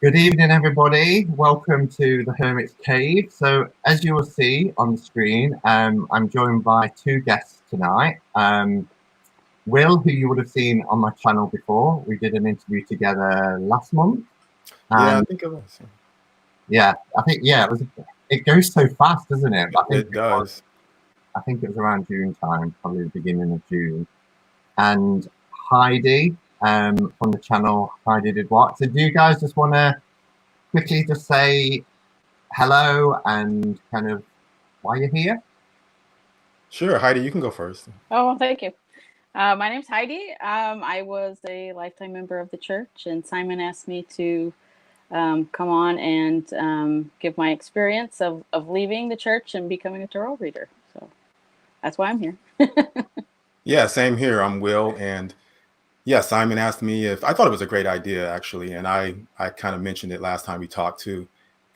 Good evening, everybody. Welcome to the Hermit's Cave. So, as you will see on the screen, I'm joined by two guests tonight. Will, who you would have seen on my channel before. We did an interview together last month. Yeah, I think it was. Yeah, it was. It goes so fast, doesn't it? It does. I think it was around June time, probably the beginning of June. And Heidi, from the channel Heidi Did What. So, do you guys just want to quickly just say hello and kind of why you're here? Sure, Heidi, you can go first. Oh, well, thank you. My name's Heidi. I was a lifetime member of the church, and Simon asked me to come on and give my experience of leaving the church and becoming a tarot reader. So that's why I'm here. Yeah, same here. I'm Will, and yeah, Simon asked me if I thought it was a great idea, actually, and I kind of mentioned it last time we talked too,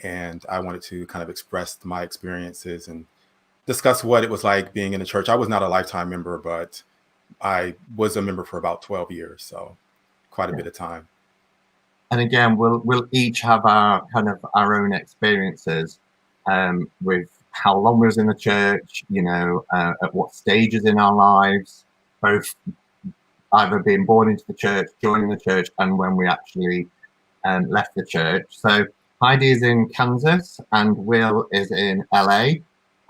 and I wanted to kind of express my experiences and discuss what it was like being in the church. I was not a lifetime member, but I was a member for about 12 years, so quite a bit of time. And again, we'll each have our our own experiences with how long we was in the church, at what stages in our lives, both either being born into the church, joining the church, and when we actually left the church. So Heidi is in Kansas and Will is in LA,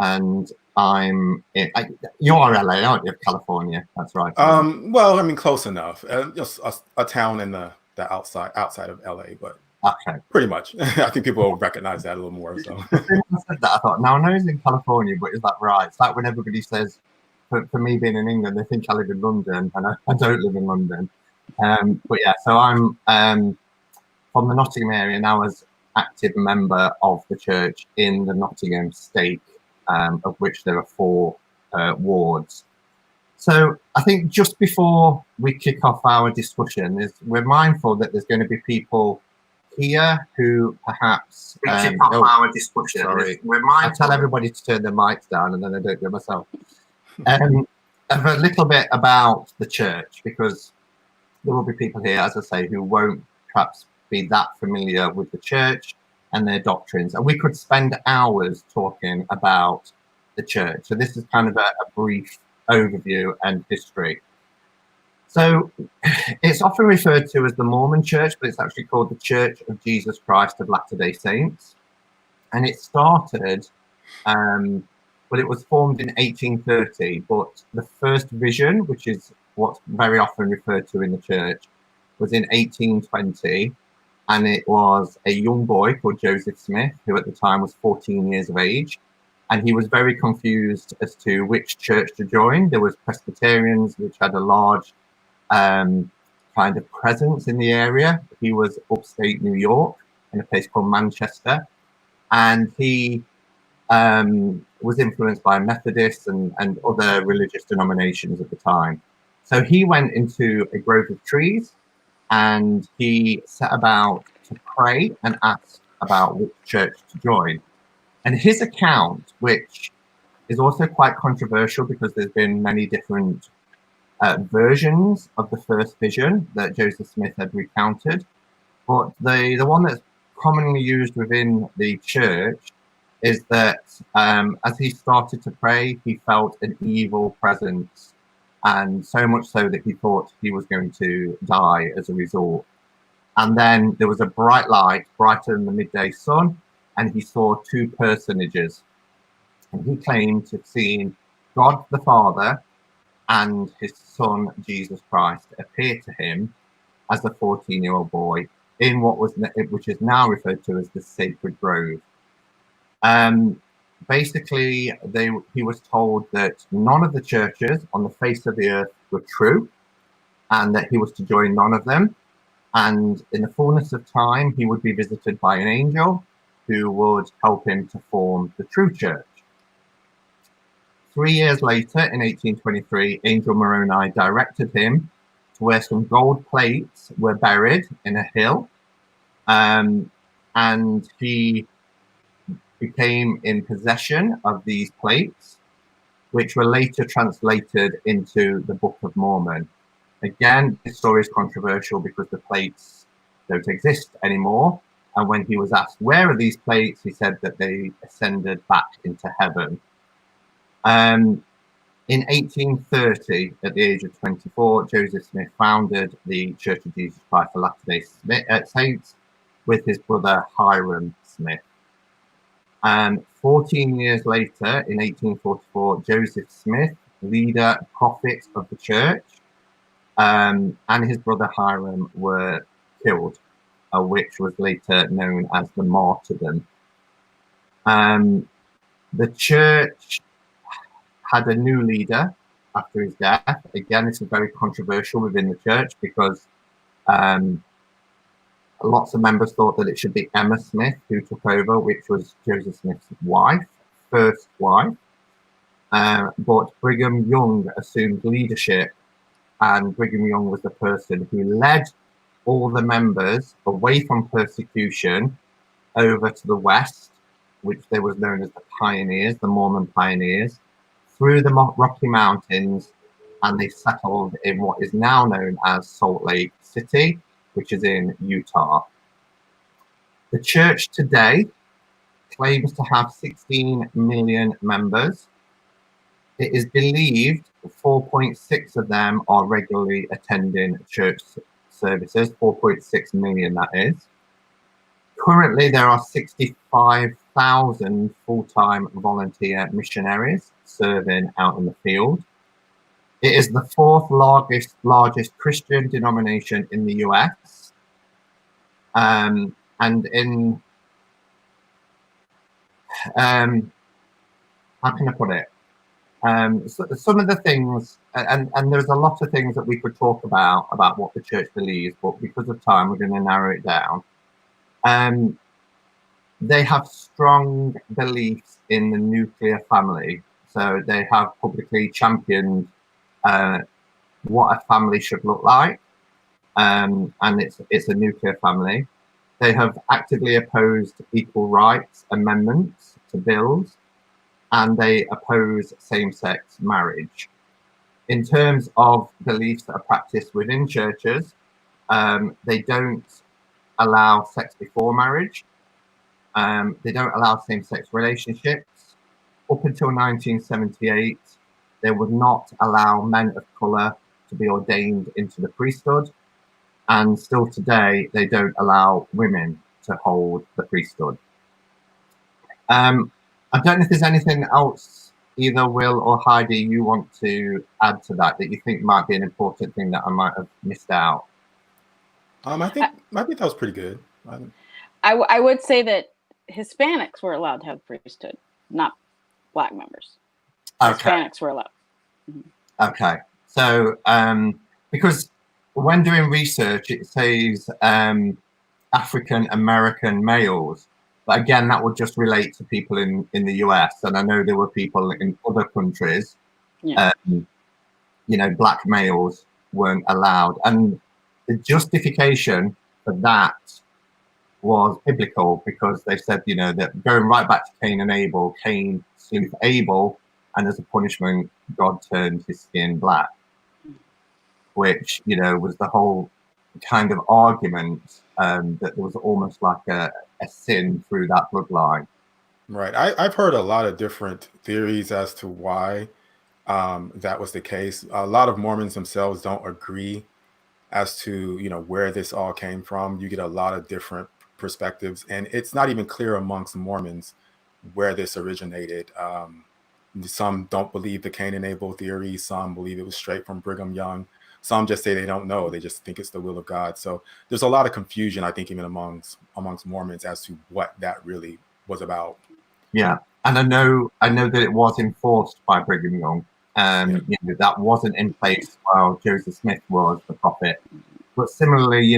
and I'm in. You are LA, aren't you? California. That's right. Well, I mean, close enough. Just a town in the outside of LA, but okay, pretty much. I think people will recognize that a little more. So I said that, I thought, now I know he's in California, but is that right? It's like when everybody says, for me being in England, they think I live in London, and I don't live in London. But yeah, so I'm from the Nottingham area now, as active member of the church in the Nottingham stake, of which there are 4 wards. So I think just before we kick off our discussion, we're mindful that there's going to be people here who perhaps our discussion. Sorry, I tell everybody to turn their mics down, and then I don't do it myself. Of a little bit about the church, because there will be people here, as I say, who won't perhaps be that familiar with the church and their doctrines, and we could spend hours talking about the church. So this is kind of a brief overview and history. So it's often referred to as the Mormon Church, but it's actually called the Church of Jesus Christ of Latter-day Saints. And it started, well, it was formed in 1830, but the first vision, which is what's very often referred to in the church, was in 1820. And it was a young boy called Joseph Smith, who at the time was 14 years of age. And he was very confused as to which church to join. There was Presbyterians, which had a large kind of presence in the area. He was upstate New York in a place called Manchester, and he was influenced by Methodists and other religious denominations at the time. So he went into a grove of trees and he set about to pray and ask about which church to join. And his account, which is also quite controversial because there's been many different versions of the first vision that Joseph Smith had recounted, but the one that's commonly used within the church is that as he started to pray, he felt an evil presence, and so much so that he thought he was going to die as a result. And then there was a bright light, brighter than the midday sun, and he saw 2 personages, and he claimed to have seen God the Father and his son Jesus Christ appear to him as a 14-year-old boy in which is now referred to as the Sacred Grove. Basically, he was told that none of the churches on the face of the earth were true, and that he was to join none of them. And in the fullness of time, he would be visited by an angel who would help him to form the true church. 3 years later, in 1823, Angel Moroni directed him to where some gold plates were buried in a hill, and he became in possession of these plates, which were later translated into the Book of Mormon. Again, this story is controversial because the plates don't exist anymore, And when he was asked, where are these plates? He said that they ascended back into heaven. In 1830, at the age of 24, Joseph Smith founded the Church of Jesus Christ of Latter-day Saints with his brother Hiram Smith. 14 years later, in 1844, Joseph Smith, leader, prophet of the church, and his brother Hiram were killed, which was later known as the martyrdom. The church had a new leader after his death. Again, this is very controversial within the church because lots of members thought that it should be Emma Smith who took over, which was Joseph Smith's wife, first wife. But Brigham Young assumed leadership, and Brigham Young was the person who led all the members away from persecution over to the west, which they was known as the pioneers, the Mormon pioneers, through the Rocky Mountains, and they settled in what is now known as Salt Lake City, which is in Utah. The church today claims to have 16 million members. It is believed 4.6 of them are regularly attending church services, 4.6 million that is. Currently, there are 65,000 full-time volunteer missionaries serving out in the field. It is the fourth largest Christian denomination in the US. And in, how can I put it? So some of the things, and there's a lot of things that we could talk about what the church believes, but because of time, we're going to narrow it down. They have strong beliefs in the nuclear family. So they have publicly championed what a family should look like. And it's a nuclear family. They have actively opposed equal rights amendments to bills, and they oppose same-sex marriage. In terms of beliefs that are practiced within churches, they don't allow sex before marriage. They don't allow same-sex relationships. Up until 1978, they would not allow men of colour to be ordained into the priesthood. And still today, they don't allow women to hold the priesthood. I don't know if there's anything else either Will or Heidi you want to add to that you think might be an important thing that I might have missed out. I think that was pretty good. I would say that Hispanics were allowed to have priesthood, not Black members. Okay. Hispanics were allowed. Mm-hmm. Okay, so because when doing research, it says African American males, but again, that would just relate to people in the US. And I know there were people in other countries, yeah. Black males weren't allowed, and the justification for that was biblical, because they said, that going right back to Cain and Abel, Cain slew Abel, and as a punishment, God turned his skin black, which, was the whole kind of argument that there was almost like a sin through that bloodline. Right. I've heard a lot of different theories as to why that was the case. A lot of Mormons themselves don't agree as to, where this all came from. You get a lot of different perspectives, and it's not even clear amongst Mormons where this originated. Some don't believe the Cain and Abel theory. Some believe it was straight from Brigham Young. Some just say they don't know. They just think it's the will of God. So there's a lot of confusion, I think, even amongst Mormons as to what that really was about. Yeah, and I know that it was enforced by Brigham Young. That wasn't in place while Joseph Smith was the prophet. But similarly,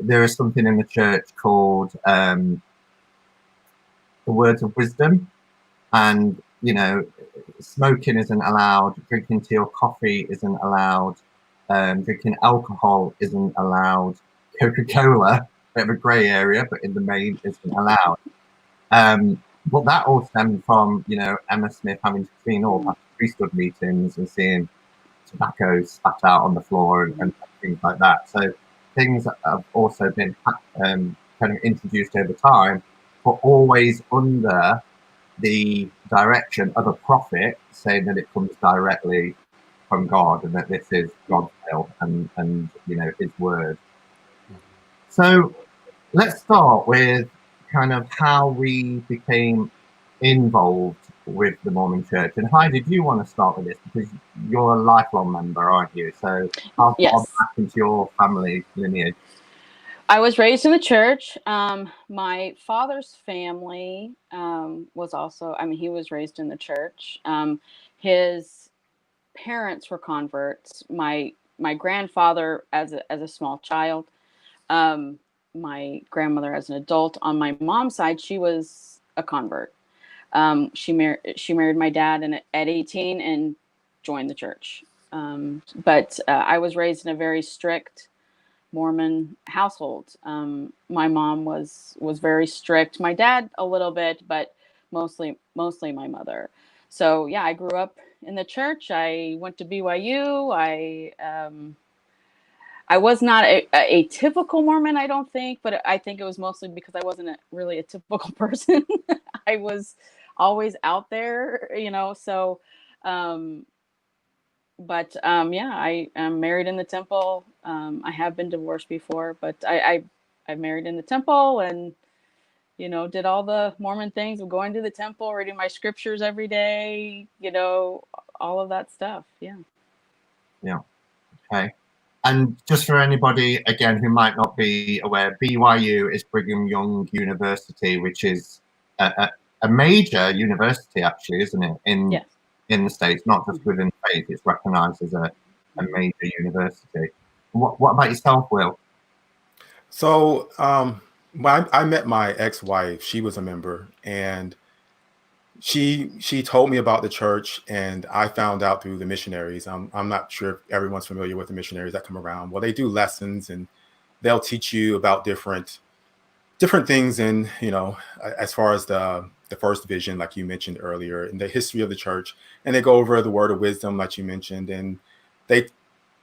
there is something in the church called the words of wisdom, and smoking isn't allowed, drinking tea or coffee isn't allowed, drinking alcohol isn't allowed, Coca-Cola, bit of a grey area, but in the main isn't allowed. But that all stemmed from Emma Smith having to clean up after priesthood meetings and seeing tobacco spat out on the floor and things like that. So things have also been kind of introduced over time, but always under the direction of a prophet, saying that it comes directly from God and that this is God's will and you know, his word. So let's start with kind of how we became involved with the Mormon Church. And Heidi, do you want to start with this, because you're a lifelong member, aren't you? So how far back into your family lineage? I was raised in the church. My father's family was also, I mean, he was raised in the church. His parents were converts. My grandfather as a small child. My grandmother as an adult. On my mom's side, she was a convert. She married my dad at 18 and joined the church. But I was raised in a very strict Mormon household. My mom was very strict. My dad a little bit, but mostly my mother. So yeah, I grew up in the church. I went to BYU. I was not a typical Mormon, I don't think, but I think it was mostly because I wasn't really a typical person. I was always out there, you know. So, yeah, I am married in the temple. I have been divorced before, but I married in the temple and, you know, did all the Mormon things of going to the temple, reading my scriptures every day, you know, all of that stuff. Yeah. Yeah. Okay. And just for anybody, again, who might not be aware, BYU is Brigham Young University, which is a major university, actually, isn't it? Yes. In the States, not just within faith, it's recognized as a major university. What about yourself, Will? So when I met my ex-wife, she was a member, and she told me about the church, and I found out through the missionaries. I'm not sure if everyone's familiar with the missionaries that come around. Well, they do lessons, and they'll teach you about different things, and you know, as far as the first vision, like you mentioned earlier, in the history of the church, and they go over the word of wisdom, like you mentioned, and they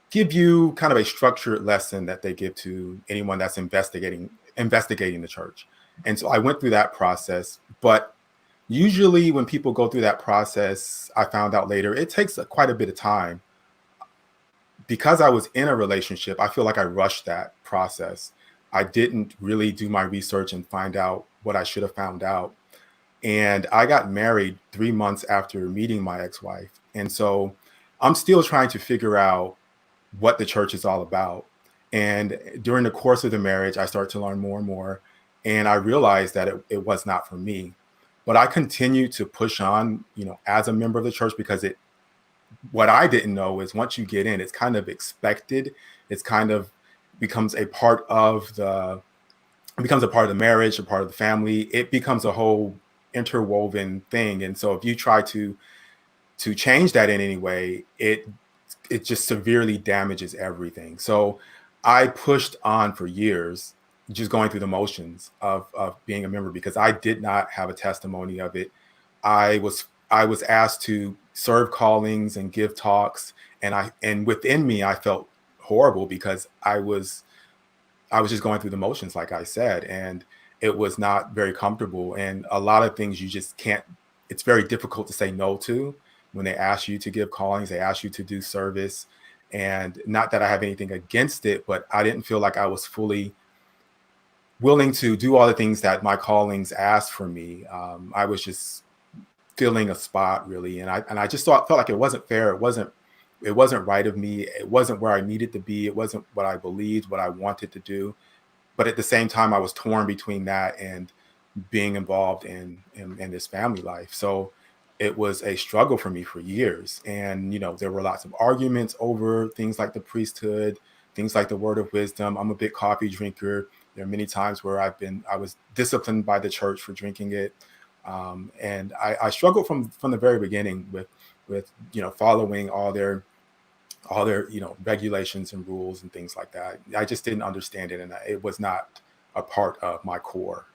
give you kind of a structured lesson that they give to anyone that's investigating the church. And so I went through that process, but usually when people go through that process, I found out later, it takes quite a bit of time. Because I was in a relationship, I feel like I rushed that process. I didn't really do my research and find out what I should have found out. And I got married 3 months after meeting my ex-wife. And so I'm still trying to figure out what the church is all about. And during the course of the marriage, I started to learn more and more. And I realized that it was not for me. But I continued to push on, you know, as a member of the church, because what I didn't know is once you get in, it's kind of expected. It's kind of becomes a part of the marriage, a part of the family. It becomes a whole interwoven thing. And so if you try to change that in any way, it just severely damages everything. So I pushed on for years, just going through the motions of being a member, because I did not have a testimony of it. I was asked to serve callings and give talks, and within me I felt horrible, because I was just going through the motions, like I said, and it was not very comfortable. And a lot of things you just can't, it's very difficult to say no to when they ask you to give callings, they ask you to do service. And not that I have anything against it, but I didn't feel like I was fully willing to do all the things that my callings asked for me. I was just filling a spot, really, and I just felt like it wasn't fair. It wasn't right of me. It wasn't where I needed to be. It wasn't what I believed, what I wanted to do. But at the same time, I was torn between that and being involved in this family life. So it was a struggle for me for years. And, you know, there were lots of arguments over things like the priesthood, things like the word of wisdom. I'm a big coffee drinker. There are many times where I was disciplined by the church for drinking it. And I struggled from the very beginning with, you know, following all their, you know, regulations and rules and things like that. I just didn't understand it. And it was not a part of my core.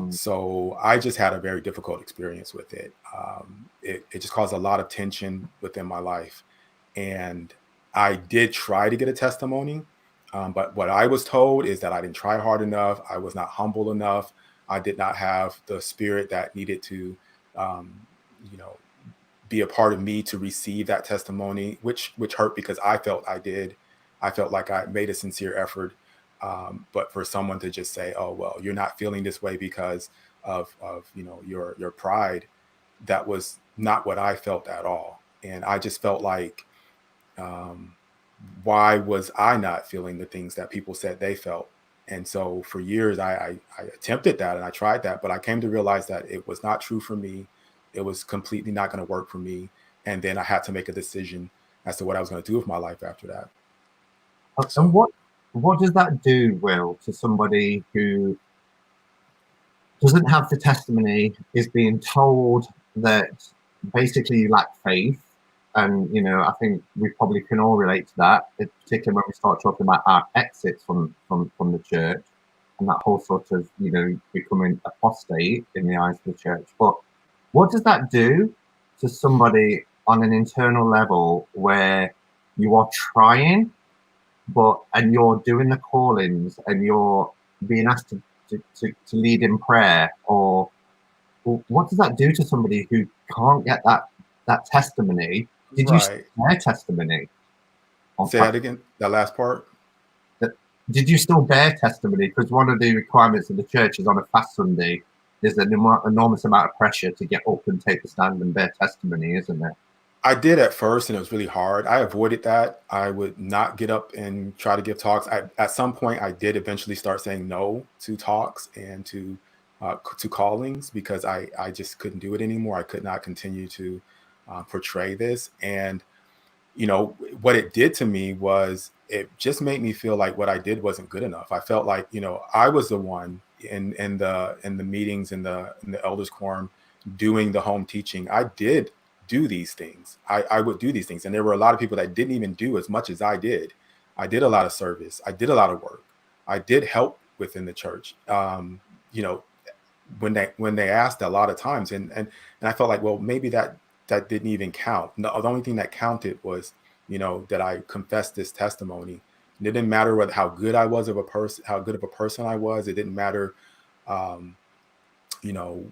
So I just had a very difficult experience with it. It just caused a lot of tension within my life. And I did try to get a testimony. But what I was told is that I didn't try hard enough. I was not humble enough. I did not have the spirit that needed to, you know, be a part of me to receive that testimony, which hurt because I felt I did. I felt like I made a sincere effort. But for someone to just say, "Oh, well, you're not feeling this way because of you know, your pride," that was not what I felt at all. And I just felt like, um, why was I not feeling the things that people said they felt? And so for years, I attempted that and I tried that, but I came to realize that it was not true for me. It was completely not going to work for me. And then I had to make a decision as to what I was going to do with my life after that. And what does that do, Will, to somebody who doesn't have the testimony, is being told that basically you lack faith? And, you know, I think we probably can all relate to that, particularly when we start talking about our exits from the church and that whole sort of, you know, becoming apostate in the eyes of the church. But what does that do to somebody on an internal level where you are trying, and you're doing the callings and you're being asked to lead in prayer? Or what does that do to somebody who can't get that testimony? Did you see their testimony? Say that again, that last part. Did you still bear testimony? Because one of the requirements of the church is on a fast Sunday, there's an enormous amount of pressure to get up and take the stand and bear testimony, isn't there? I did at first, and it was really hard. I avoided that. I would not get up and try to give talks. At some point, I did eventually start saying no to talks and to callings because I just couldn't do it anymore. I could not continue to portray this. And you know, what it did to me was it just made me feel like what I did wasn't good enough. I felt like, you know, I was the one in the meetings in the elders quorum doing the home teaching. I did do these things. I would do these things. And there were a lot of people that didn't even do as much as I did. I did a lot of service. I did a lot of work. I did help within the church. You know, when they asked a lot of times, and I felt like, well, maybe that didn't even count. No, the only thing that counted was, you know, that I confessed this testimony. And it didn't matter how good I was of a person, how good of a person I was. It didn't matter, you know,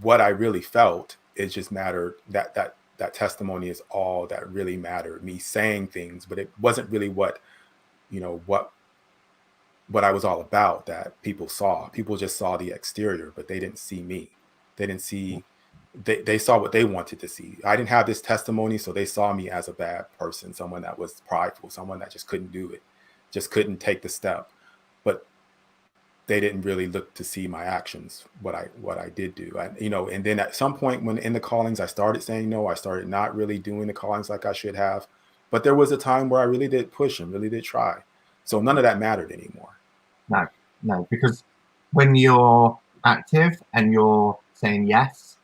what I really felt. It just mattered that testimony is all that really mattered. Me saying things, but it wasn't really what, you know, what I was all about that people saw. People just saw the exterior, but they didn't see me. They didn't see. They saw what they wanted to see. I didn't have this testimony, so they saw me as a bad person, someone that was prideful, someone that just couldn't do it, just couldn't take the step. But they didn't really look to see my actions, what I did do. You know, and then at some point when in the callings, I started saying no. I started not really doing the callings like I should have. But there was a time where I really did push and really did try. So none of that mattered anymore. No, because when you're active and you're saying yes,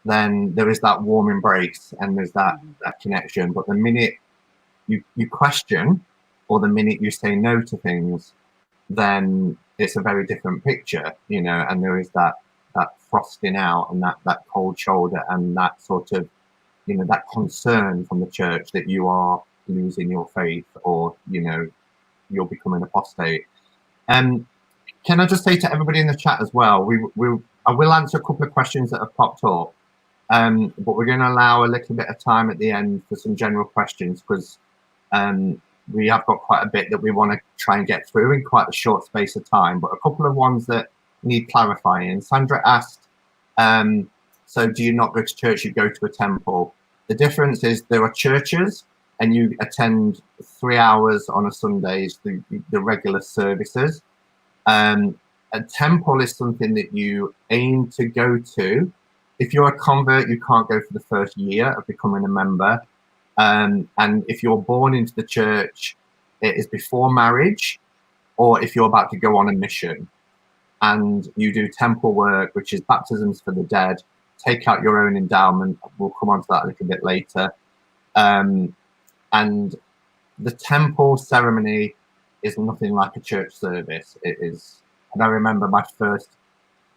then there is that warm embrace and there's that connection. But the minute you question, or the minute you say no to things, then it's a very different picture, you know, and there is that frosting out and that cold shoulder and that sort of, you know, that concern from the church that you are losing your faith, or, you know, you're becoming apostate. Can I just say to everybody in the chat as well, I will answer a couple of questions that have popped up. But we're going to allow a little bit of time at the end for some general questions, because we have got quite a bit that we want to try and get through in quite a short space of time, but a couple of ones that need clarifying. Sandra asked, so do you not go to church, you go to a temple? The difference is there are churches and you attend 3 hours on a Sundays, the regular services. A temple is something that you aim to go to. If you're a convert, you can't go for the first year of becoming a member. And if you're born into the church, it is before marriage, or if you're about to go on a mission. And you do temple work, which is baptisms for the dead, take out your own endowment. We'll come on to that a little bit later. And the temple ceremony is nothing like a church service. It is, and I remember my first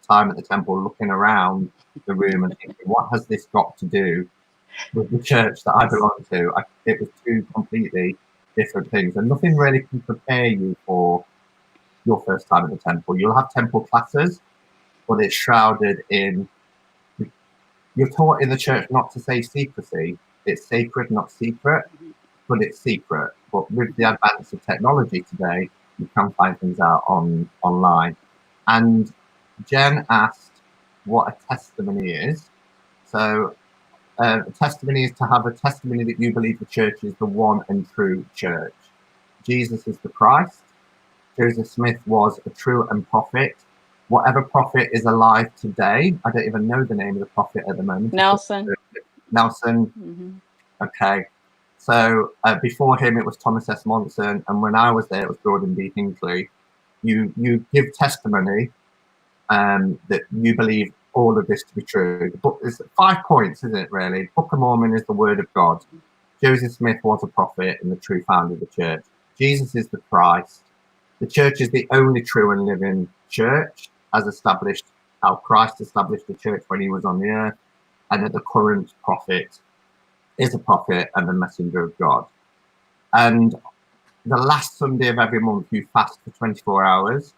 time at the temple looking around the room and thinking, what has this got to do with the church that I belong to? It was two completely different things, and nothing really can prepare you for your first time at the temple. You'll have temple classes, but it's shrouded in, you're taught in the church not to say secrecy. It's sacred, not secret, but it's secret. But with the advance of technology today, you can find things out online. And Jen asked what a testimony is. So a testimony is to have a testimony that you believe the church is the one and true church. Jesus is the Christ. Joseph Smith was a true and prophet. Whatever prophet is alive today, I don't even know the name of the prophet at the moment. Nelson. Okay. So before him, it was Thomas S. Monson. And when I was there, it was Gordon B. Hinckley. You give testimony that you believe all of this to be true. The book is 5 points, isn't it, really? Book of Mormon is the word of God. Joseph Smith was a prophet and the true founder of the church. Jesus is the Christ. The church is the only true and living church, as established, how Christ established the church when he was on the earth, and that the current prophet is a prophet and the messenger of God. And the last Sunday of every month, you fast for 24 hours,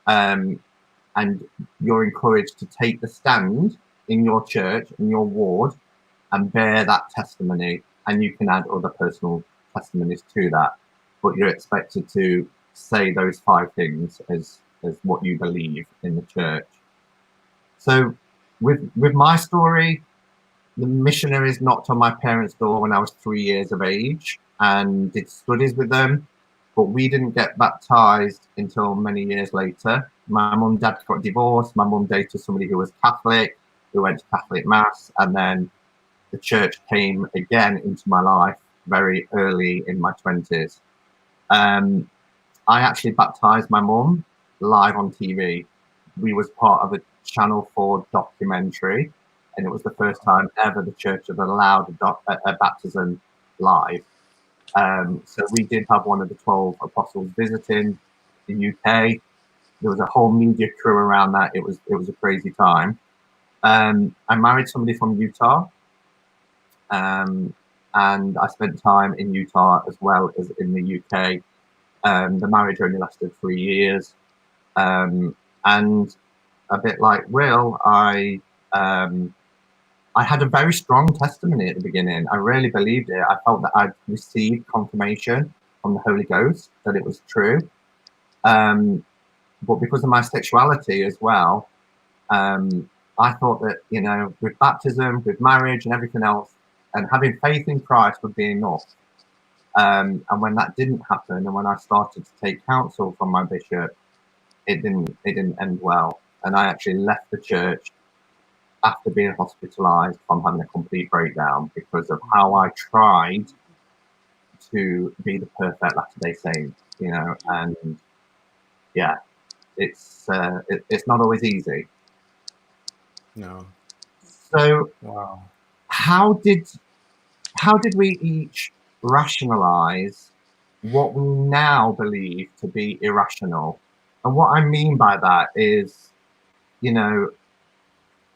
and you're encouraged to take the stand in your church, in your ward, and bear that testimony. And you can add other personal testimonies to that, but you're expected to say those 5 things as what you believe in the church. So with my story, the missionaries knocked on my parents' door when I was 3 years of age and did studies with them, but we didn't get baptized until many years later. My mum and dad got divorced. My mum dated somebody who was Catholic, who went to Catholic Mass, and then the church came again into my life very early in my 20s. I actually baptized my mum live on TV. We was part of a Channel 4 documentary, and it was the first time ever the church had allowed a baptism live. So we did have one of the 12 apostles visiting the UK. There was a whole media crew around that. It was a crazy time. I married somebody from Utah, and I spent time in Utah as well as in the UK. The marriage only lasted 3 years, and a bit like Will, I had a very strong testimony at the beginning. I really believed it. I felt that I'd received confirmation from the Holy Ghost that it was true. But because of my sexuality as well, I thought that, you know, with baptism, with marriage and everything else, and having faith in Christ would be enough. And when that didn't happen, and when I started to take counsel from my bishop, it didn't end well. And I actually left the church after being hospitalized from having a complete breakdown because of how I tried to be the perfect Latter-day Saint, you know. And yeah, it's not always easy. No. So Wow. how did we each rationalize what we now believe to be irrational? And what I mean by that is, you know,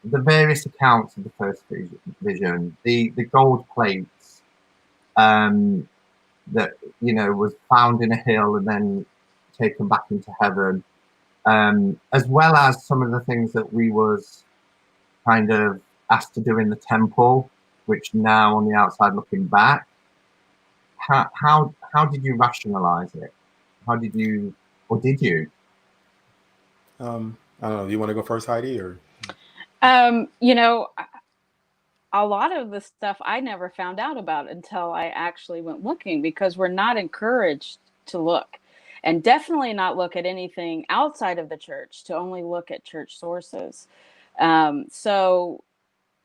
the various accounts of the first vision, the gold plates that, you know, was found in a hill and then taken back into heaven, as well as some of the things that we was kind of asked to do in the temple, which now on the outside looking back, how did you rationalize it? How did you, or did you? I don't know. Do you want to go first, Heidi, or? You know, a lot of the stuff I never found out about until I actually went looking, because we're not encouraged to look, and definitely not look at anything outside of the church, to only look at church sources. So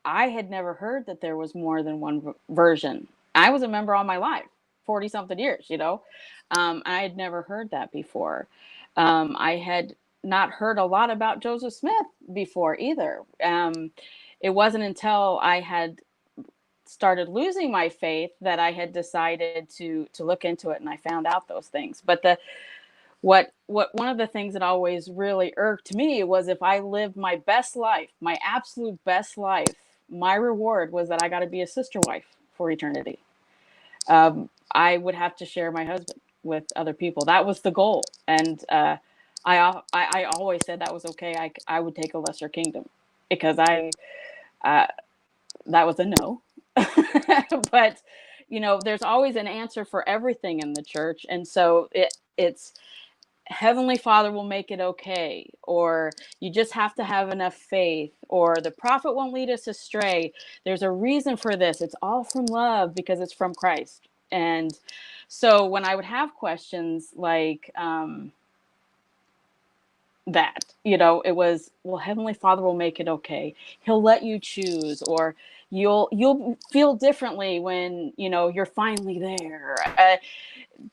I had never heard that there was more than one version. I was a member all my life, 40 something years, you know. I had never heard that before. I had not heard a lot about Joseph Smith before either. It wasn't until I had started losing my faith that I had decided to look into it, and I found out those things. But what one of the things that always really irked me was, if I lived my best life, my absolute best life, my reward was that I got to be a sister wife for eternity. I would have to share my husband with other people. That was the goal. And I always said that was okay. I would take a lesser kingdom because that was a no. But, you know, there's always an answer for everything in the church. And so it's Heavenly Father will make it okay, or you just have to have enough faith, or the prophet won't lead us astray. There's a reason for this. It's all from love because it's from Christ. And so when I would have questions like that, you know, it was, well, Heavenly Father will make it okay. He'll let you choose, or you'll feel differently when, you know, you're finally there.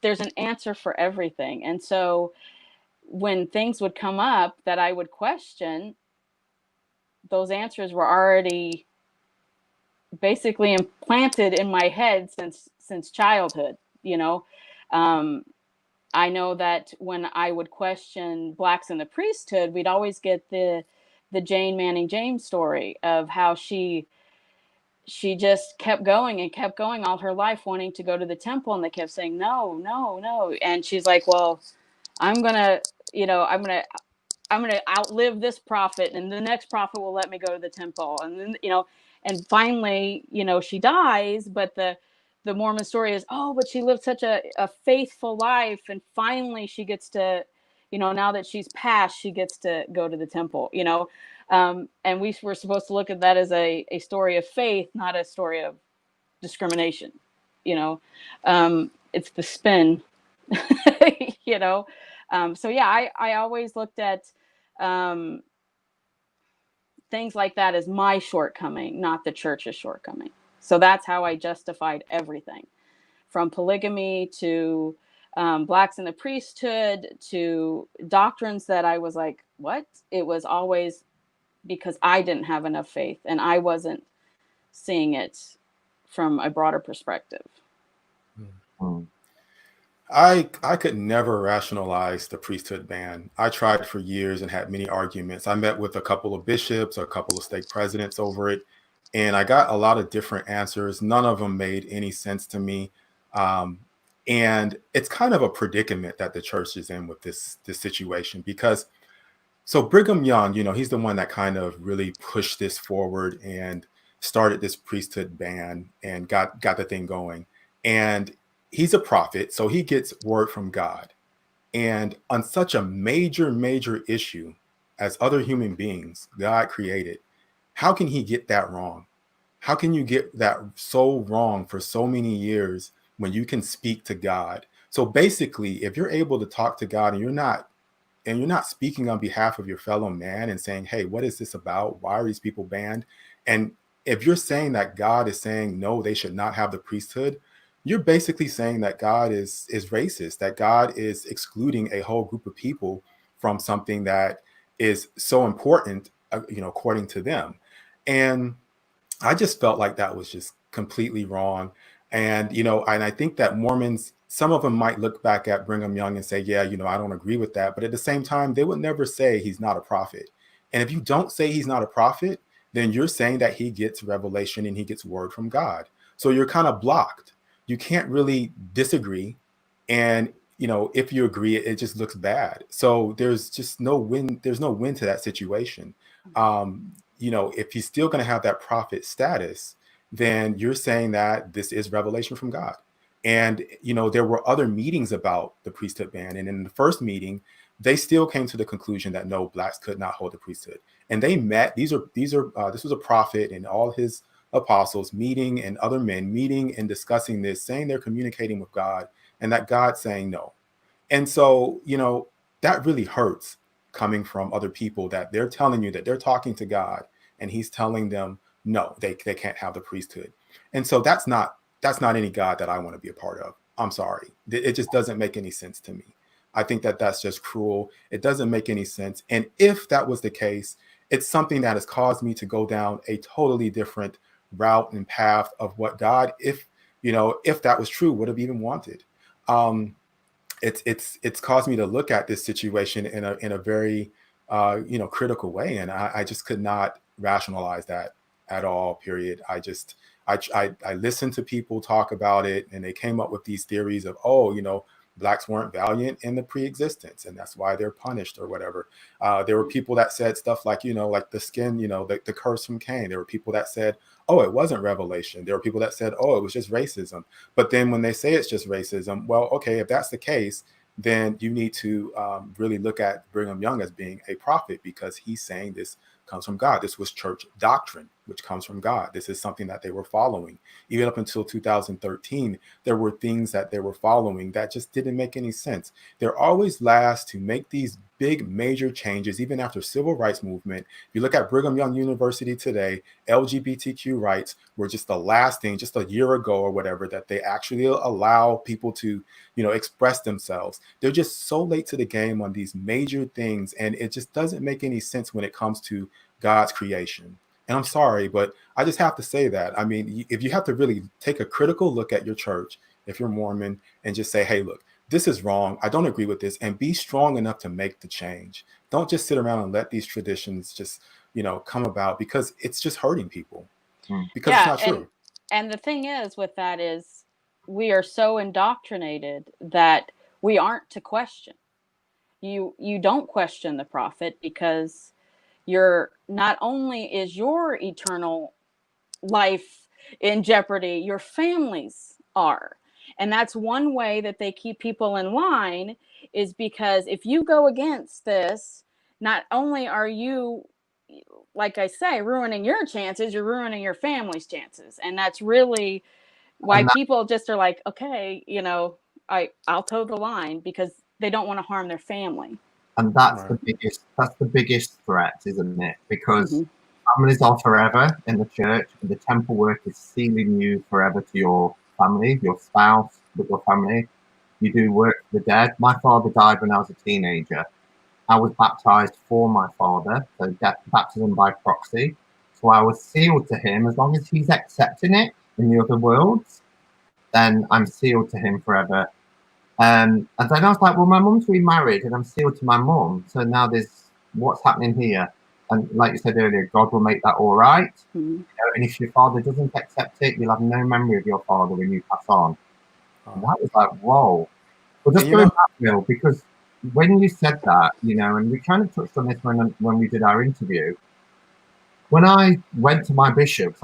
There's an answer for everything. And so when things would come up that I would question, those answers were already basically implanted in my head since childhood. You know, I know that when I would question blacks in the priesthood, we'd always get the Jane Manning James story of how she just kept going and kept going all her life wanting to go to the temple, and they kept saying no, no, no, and she's like, well, I'm gonna outlive this prophet, and the next prophet will let me go to the temple. And then, you know, and finally, you know, she dies, but the Mormon story is, oh, but she lived such a faithful life. And finally she gets to, you know, now that she's passed, she gets to go to the temple, you know. And we were supposed to look at that as a story of faith, not a story of discrimination, you know. It's the spin, you know. So yeah, I always looked at things like that as my shortcoming, not the church's shortcoming. So that's how I justified everything, from polygamy to blacks in the priesthood to doctrines that I was like, what? It was always because I didn't have enough faith and I wasn't seeing it from a broader perspective. Hmm. I could never rationalize the priesthood ban. I tried for years and had many arguments. I met with a couple of bishops, a couple of stake presidents over it, and I got a lot of different answers. None of them made any sense to me. And it's kind of a predicament that the church is in with this situation, because so Brigham Young, you know, he's the one that kind of really pushed this forward and started this priesthood ban and got the thing going. And he's a prophet, so he gets word from God. And on such a major issue as other human beings God created, how can he get that wrong? How can you get that so wrong for so many years when you can speak to God? So basically, if you're able to talk to God and you're not speaking on behalf of your fellow man and saying, hey, what is this about? Why are these people banned? And if you're saying that God is saying, no, they should not have the priesthood, you're basically saying that God is racist, that God is excluding a whole group of people from something that is so important, you know, according to them. And I just felt like that was just completely wrong. And, you know, and I think that Mormons, some of them might look back at Brigham Young and say, yeah, you know, I don't agree with that. But at the same time, they would never say he's not a prophet. And if you don't say he's not a prophet, then you're saying that he gets revelation and he gets word from God. So you're kind of blocked. You can't really disagree. And, you know, if you agree, it just looks bad. So there's just no win. There's no win to that situation. You know, if he's still going to have that prophet status, then you're saying that this is revelation from God. And, you know, there were other meetings about the priesthood ban. And in the first meeting, they still came to the conclusion that no, blacks could not hold the priesthood. And they met, this was a prophet and all his apostles meeting and other men meeting and discussing this, saying they're communicating with God and that God's saying no. And so, you know, that really hurts coming from other people, that they're telling you that they're talking to God and he's telling them, no, they can't have the priesthood. And so that's not any God that I want to be a part of. I'm sorry. It just doesn't make any sense to me. I think that that's just cruel. It doesn't make any sense. And if that was the case, it's something that has caused me to go down a totally different route and path of what God, if that was true, would have even wanted. It's caused me to look at this situation in a very critical way, and I just could not rationalize that at all. Period. I listened to people talk about it, and they came up with these theories of, oh, blacks weren't valiant in the pre-existence, and that's why they're punished or whatever. There were people that said stuff like, like the skin, the curse from Cain. There were people that said, oh, it wasn't revelation. There were people that said, oh, it was just racism. But then when they say it's just racism, well, okay, if that's the case, then you need to really look at Brigham Young as being a prophet, because he's saying this comes from God. This was church doctrine, which comes from God. This is something that they were following. Even up until 2013, there were things that they were following that just didn't make any sense. They're always last to make these big major changes, even after civil rights movement. If you look at Brigham Young University today, LGBTQ rights were just the last thing, just a year ago or whatever, that they actually allow people to, express themselves. They're just so late to the game on these major things, and it just doesn't make any sense when it comes to God's creation. And I'm sorry, but I just have to say that. I mean, if you have to really take a critical look at your church, if you're Mormon, and just say, hey, look, this is wrong, I don't agree with this, and be strong enough to make the change. Don't just sit around and let these traditions just, come about, because it's just hurting people. Because it's not true. And the thing is with that is, we are so indoctrinated that we aren't to question. You don't question the prophet, because you're not only is your eternal life in jeopardy, your families are. And that's one way that they keep people in line, is because if you go against this, not only are you, like I say, ruining your chances, you're ruining your family's chances. And that's really why people just are like, okay, I'll toe the line, because they don't want to harm their family. And that's the biggest threat, isn't it? Because families are forever in the church, and the temple work is sealing you forever to your family, your spouse, with your family. You do work for the dead. My father died when I was a teenager. I was baptized for my father, so baptism by proxy. So I was sealed to him. As long as he's accepting it in the other worlds, then I'm sealed to him forever. And then I was like, well, my mum's remarried and I'm sealed to my mum. So now there's what's happening here. And like you said earlier, God will make that all right. And if your father doesn't accept it, you'll have no memory of your father when you pass on. And that was like, whoa. Well, just going back, Bill, because when you said that, and we kind of touched on this when we did our interview, when I went to my bishop,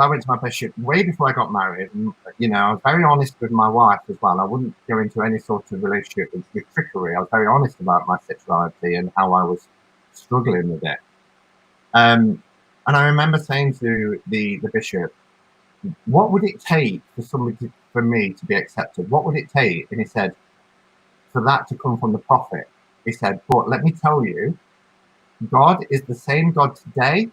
way before I got married, and, I was very honest with my wife as well. I wouldn't go into any sort of relationship with trickery. I was very honest about my sexuality and how I was struggling with it. And I remember saying to the bishop, what would it take for me to be accepted? What would it take? And he said, for that to come from the prophet. He said, but let me tell you, God is the same God today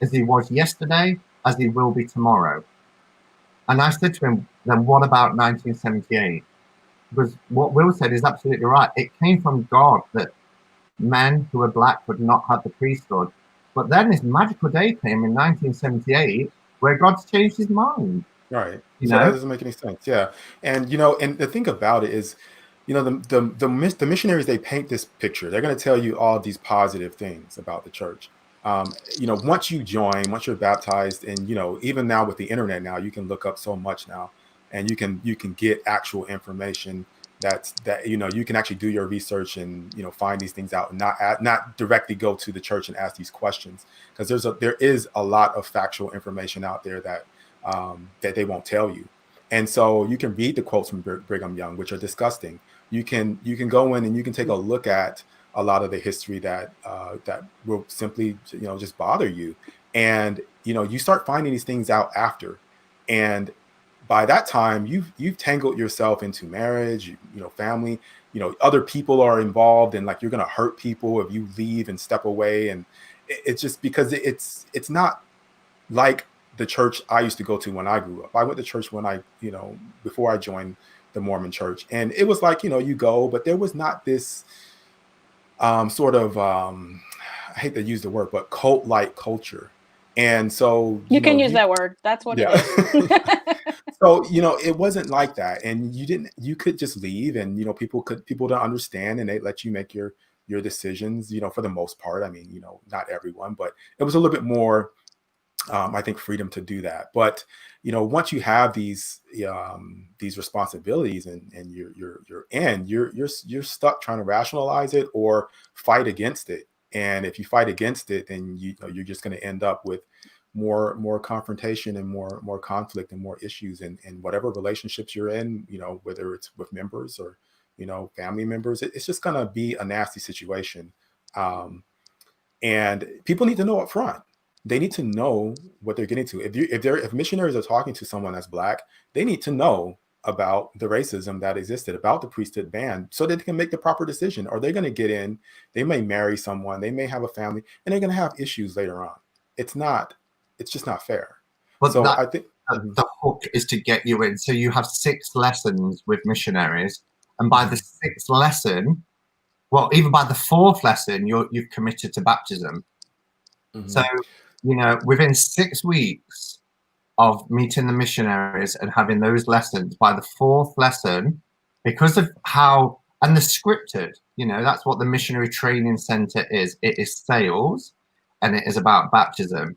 as he was yesterday, as he will be tomorrow. And I said to him, then what about 1978? Because what Will said is absolutely right. It came from God that men who were black would not have the priesthood. But then this magical day came in 1978 where God's changed his mind. Right. So that doesn't make any sense. Yeah. And, and the thing about it is, the missionaries, they paint this picture. They're going to tell you all these positive things about the church. Once you join, once you're baptized, and, even now with the internet now, you can look up so much now, and you can get actual information that you can actually do your research and, find these things out, and not directly go to the church and ask these questions, because there is a lot of factual information out there that they won't tell you. And so you can read the quotes from Brigham Young, which are disgusting. You can go in and you can take a look at a lot of the history that will simply, just bother you. And, you start finding these things out after. And by that time, you've tangled yourself into marriage, family, other people are involved, and like, you're going to hurt people if you leave and step away. And it's just because it's not like the church I used to go to when I grew up. I went to church when before I joined the Mormon church, and it was like, you go, but there was not this sort of, I hate to use the word, but cult-like culture. And so you can use that word. That's what it is. So, it wasn't like that. And you could just leave, and, people don't understand, and they let you make your decisions, for the most part. I mean, not everyone, but it was a little bit more I think freedom to do that. But once you have these responsibilities and you're stuck trying to rationalize it or fight against it. And if you fight against it, then you're just going to end up with more confrontation and more conflict and more issues in whatever relationships you're in, whether it's with members or, family members. It's just going to be a nasty situation. And people need to know up front. They need to know what they're getting to. If missionaries are talking to someone that's Black, they need to know about the racism that existed, about the priesthood ban, so that they can make the proper decision. Or they're going to get in, they may marry someone, they may have a family, and they're going to have issues later on. It's just not fair. But so I think the hook is to get you in. So you have 6 lessons with missionaries, and by the 6th lesson, well, even by the 4th lesson, you've committed to baptism. So, within 6 weeks of meeting the missionaries and having those lessons, by the 4th lesson, because of how, and the scripted, that's what the missionary training center is. It is sales, and it is about baptism.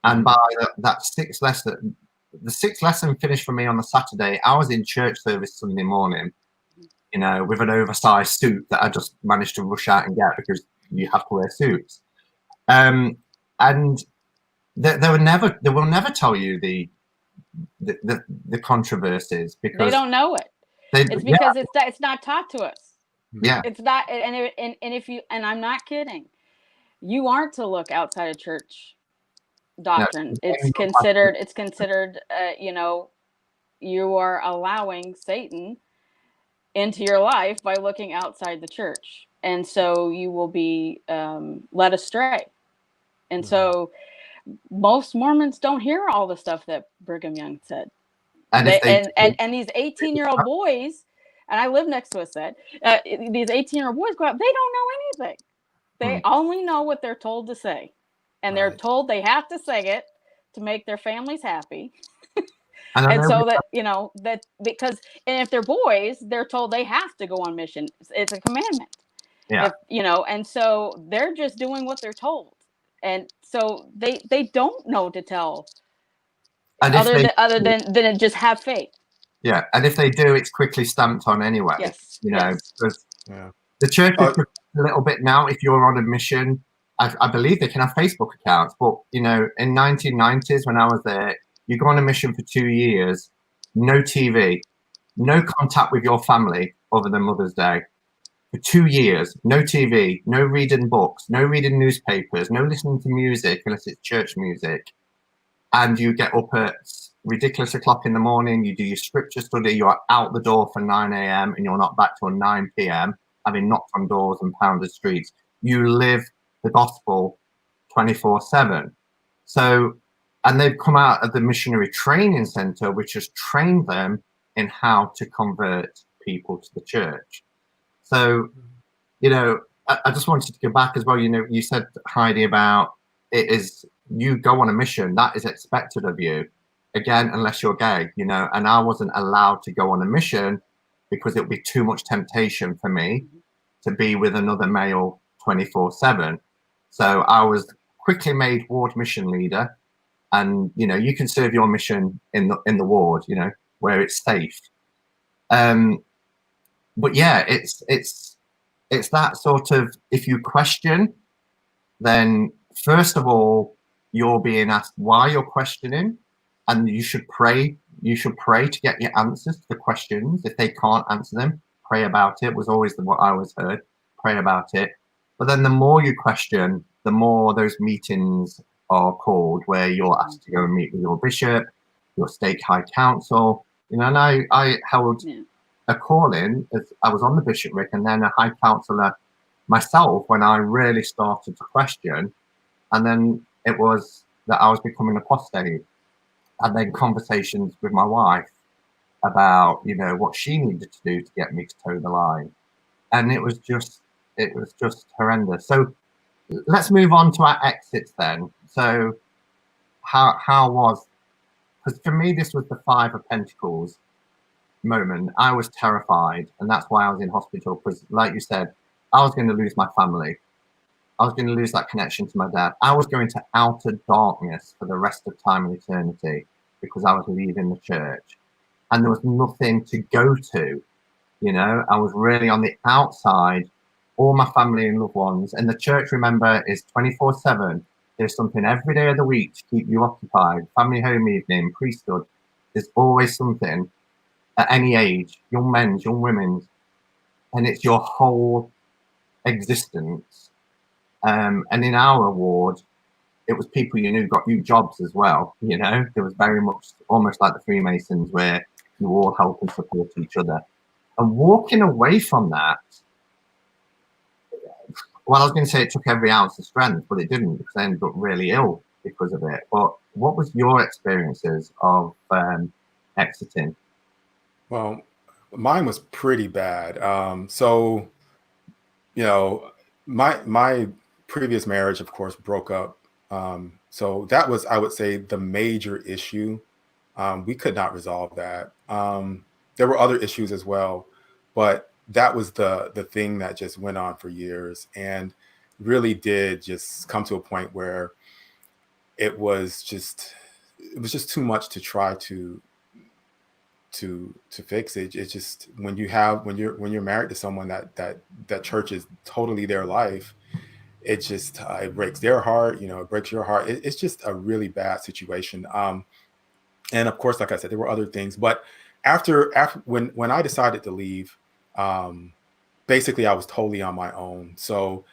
And by that 6th lesson, the 6th lesson finished for me on the Saturday. I was in church service Sunday morning, with an oversized suit that I just managed to rush out and get because you have to wear suits. And they will never tell you the controversies because they don't know it. It's because it's not taught to us. Yeah, it's not. And if you, and I'm not kidding, you aren't to look outside of church doctrine. No, it's considered. You are allowing Satan into your life by looking outside the church, and so you will be led astray. And so most Mormons don't hear all the stuff that Brigham Young said. And these 18-year-old boys, and I live next to a set, these 18-year-old boys go out, they don't know anything. They only know what they're told to say. And they're told they have to say it to make their families happy. And so that because, and if they're boys, they're told they have to go on mission. It's a commandment. Yeah. And so they're just doing what they're told. And so they don't know to tell other than just have faith. Yeah. And if they do, it's quickly stamped on anyway. Yes. Because the church is a little bit now, if you're on a mission, I believe they can have Facebook accounts, but in 1990s when I was there, you go on a mission for 2 years, no TV, no contact with your family other than Mother's Day. For 2 years, no TV, no reading books, no reading newspapers, no listening to music unless it's church music. And you get up at ridiculous o'clock in the morning, you do your scripture study, you're out the door for 9 a.m. and you're not back till 9 p.m. having knocked on doors and pounded streets. You live the gospel 24/7. So, and they've come out of the missionary training center, which has trained them in how to convert people to the church. So, I just wanted to go back as well. You said, Heidi, about it is you go on a mission that is expected of you, again, unless you're gay, and I wasn't allowed to go on a mission because it would be too much temptation for me to be with another male 24/7. So I was quickly made ward mission leader, and you can serve your mission in the ward, where it's safe. But yeah, it's that sort of, if you question, then first of all, you're being asked why you're questioning, and you should pray. You should pray to get your answers to the questions. If they can't answer them, pray about it, was always what I always heard. Pray about it. But then the more you question, the more those meetings are called where you're asked to go and meet with your bishop, your stake high council. And I held a call-in as I was on the bishopric, and then a high councillor myself when I really started to question. And then it was that I was becoming apostate. And then conversations with my wife about, what she needed to do to get me to toe the line. And it was just horrendous. So let's move on to our exits then. So how was, because for me, this was the 5 of Pentacles moment. I was terrified, and that's why I was in hospital, because like you said, I was going to lose my family. I was going to lose that connection to my dad. I was going to outer darkness for the rest of time and eternity because I was leaving the church, and there was nothing to go to. I was really on the outside. All my family and loved ones, and the church, remember, is 24/7. There's something every day of the week to keep you occupied. Family home evening, priesthood. There's always something at any age, young men's, young women's, and it's your whole existence. And in our ward, it was people you knew got you jobs as well. There was very much almost like the Freemasons, where you all help and support each other. And walking away from that, well, I was going to say it took every ounce of strength, but it didn't, because I ended up really ill because of it. But what was your experiences of exiting? Well, mine was pretty bad. So, my previous marriage, of course, broke up. So that was, I would say, the major issue. We could not resolve that. There were other issues as well, but that was the thing that just went on for years and really did just come to a point where it was just too much to try to fix it. It's just when you're married to someone that church is totally their life, it just it breaks their heart, it breaks your heart. It's just a really bad situation. And of course, like I said, there were other things, but after when I decided to leave, basically I was totally on my own. So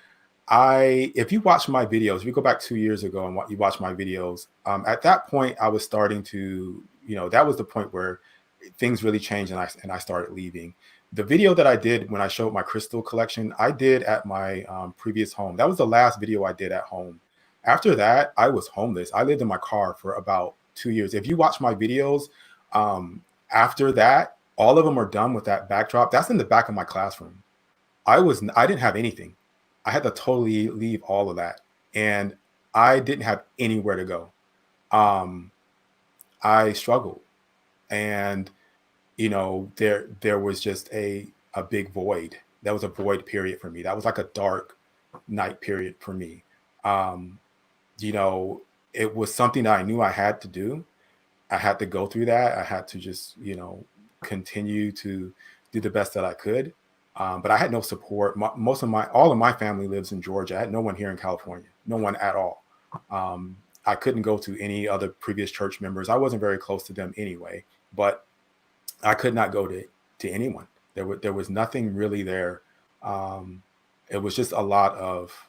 if you watch my videos, if you go back 2 years ago and you watch my videos, at that point I was starting to, that was the point where things really changed, and I started leaving. The video that I did when I showed my crystal collection, I did at my previous home. That was the last video I did at home. After that, I was homeless. I lived in my car for about 2 years. If you watch my videos, after that, all of them are done with that backdrop. That's in the back of my classroom. I didn't have anything. I had to totally leave all of that, and I didn't have anywhere to go. I struggled, and there was just a big void. That was a void period for me. That was like a dark night period for me. It was something that I knew I had to do. I had to go through that. I had to just, continue to do the best that I could. But I had no support. All of my family lives in Georgia. I had no one here in California, no one at all. I couldn't go to any other previous church members. I wasn't very close to them anyway, but I could not go to anyone. There was nothing really there. It was just a lot of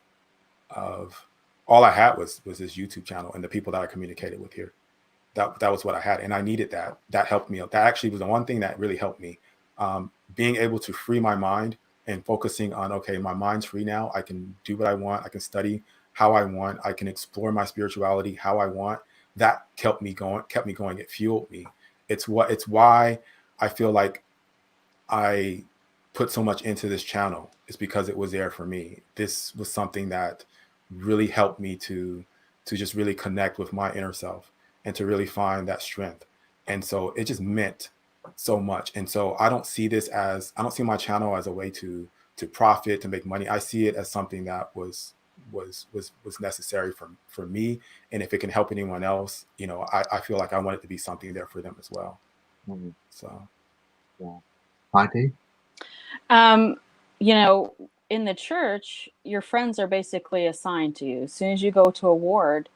all I had was this YouTube channel and the people that I communicated with here. That was what I had, and I needed that. That helped me. That actually was the one thing that really helped me. Being able to free my mind and focusing on, okay, my mind's free now. I can do what I want. I can study how I want. I can explore my spirituality how I want. That kept me going. It fueled me. It's why I feel like I put so much into this channel. It's because it was there for me. This was something that really helped me to just really connect with my inner self and to really find that strength. And so it just meant so much. And so I don't see my channel as a way to profit, to make money. I see it as something that was necessary for me. And if it can help anyone else, I feel like I want it to be something there for them as well. Mm-hmm. So, yeah. Heidi? In the church, your friends are basically assigned to you. As soon as you go to a ward,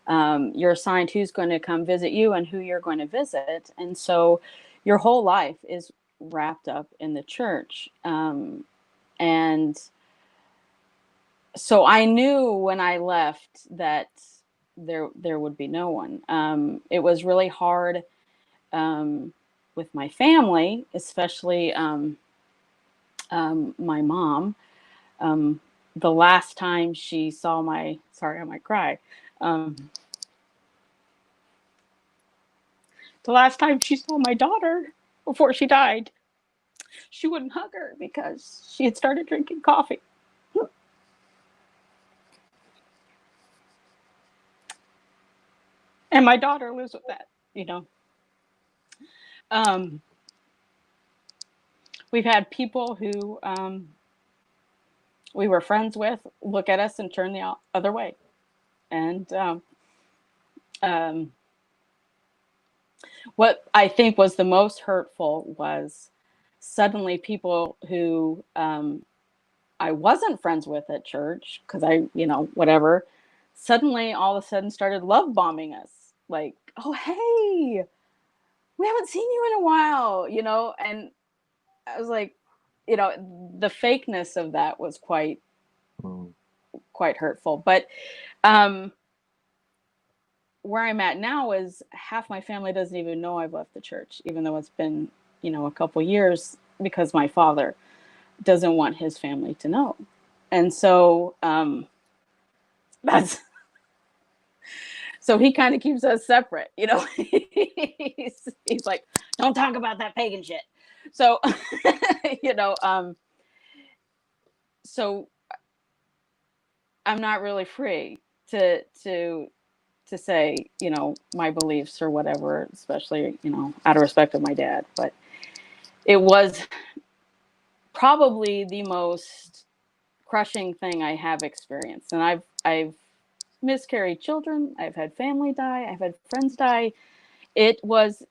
you're assigned who's going to come visit you and who you're going to visit. And so your whole life is wrapped up in the church. And so I knew when I left that there would be no one. It was really hard with my family, especially my mom. The last time she saw sorry, I might cry. The last time she saw my daughter before she died, she wouldn't hug her because she had started drinking coffee. And my daughter lives with that, We've had people who we were friends with look at us and turn the other way. And what I think was the most hurtful was suddenly people who I wasn't friends with at church, because whatever, suddenly all of a sudden started love bombing us. Like, oh, hey, we haven't seen you in a while, and I was like, the fakeness of that was quite hurtful. But where I'm at now is half my family doesn't even know I've left the church, even though it's been, a couple years, because my father doesn't want his family to know. And so so he kind of keeps us separate, he's like, don't talk about that pagan shit. So, so I'm not really free to say, my beliefs or whatever, especially, out of respect of my dad. But it was probably the most crushing thing I have experienced. And I've miscarried children. I've had family die. I've had friends die. It was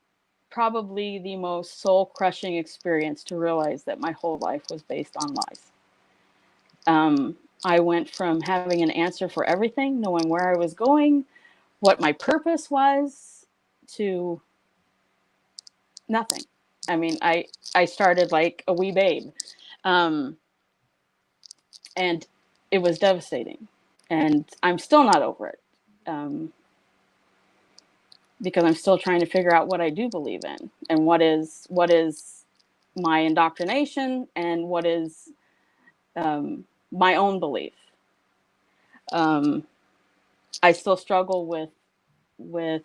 probably the most soul crushing experience to realize that my whole life was based on lies. I went from having an answer for everything, knowing where I was going, what my purpose was, to nothing. I mean, I started like a wee babe. And it was devastating. And I'm still not over it. Because I'm still trying to figure out what I do believe in, and what is my indoctrination, and what is my own belief. I still struggle with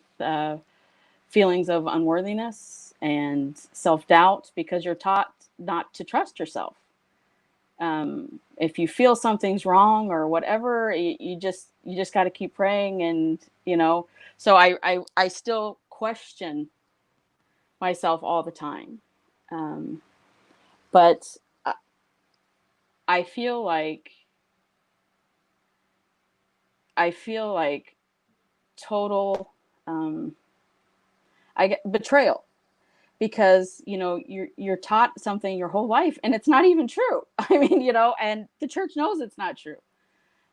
feelings of unworthiness and self-doubt, because you're taught not to trust yourself. If you feel something's wrong or whatever, you just got to keep praying. And so I still question myself all the time. But I feel like total I get betrayal, because you're taught something your whole life and it's not even true. I mean, and the church knows it's not true,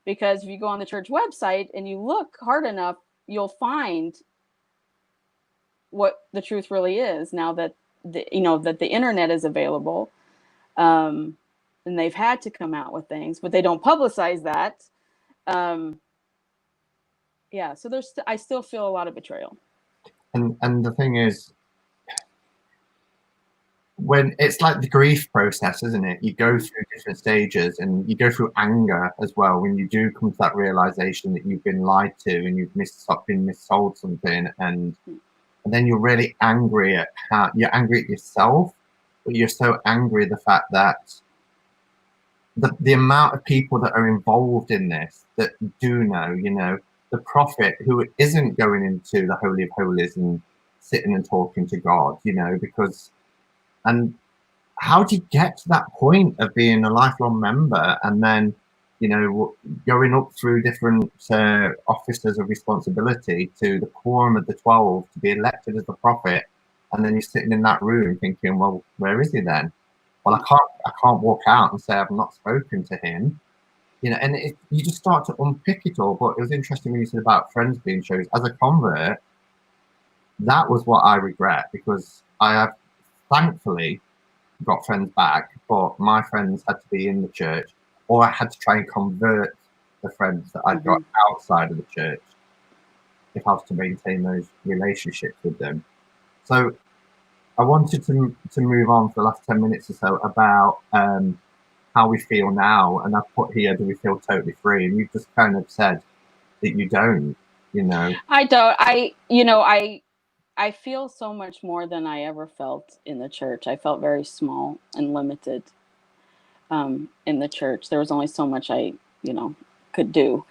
because if you go on the church website and you look hard enough, you'll find what the truth really is, now that that the internet is available. And they've had to come out with things, but they don't publicize that. Yeah, so I still feel a lot of betrayal. And the thing is, when it's like the grief process, isn't it? You go through different stages, and you go through anger as well when you do come to that realization that you've been lied to and you've been missold something, and then you're really angry at how you're angry at yourself, but you're so angry at the fact that the amount of people that are involved in this that do know, the prophet who isn't going into the Holy of Holies and sitting and talking to God, because, and how do you get to that point of being a lifelong member, and then, going up through different offices of responsibility to the quorum of the 12 to be elected as the prophet, and then you're sitting in that room thinking, well, where is he then? Well, I can't walk out and say I've not spoken to him, and you just start to unpick it all. But it was interesting when you said about friends being chosen. As a convert, that was what I regret, because I have thankfully got friends back, but my friends had to be in the church, or I had to try and convert the friends that I'd got outside of the church if I was to maintain those relationships with them. So I wanted to move on for the last 10 minutes or so about how we feel now. And I've put here, do we feel totally free? And you've just kind of said that you don't, I don't. I feel so much more than I ever felt in the church. I felt very small and limited in the church. There was only so much I, could do.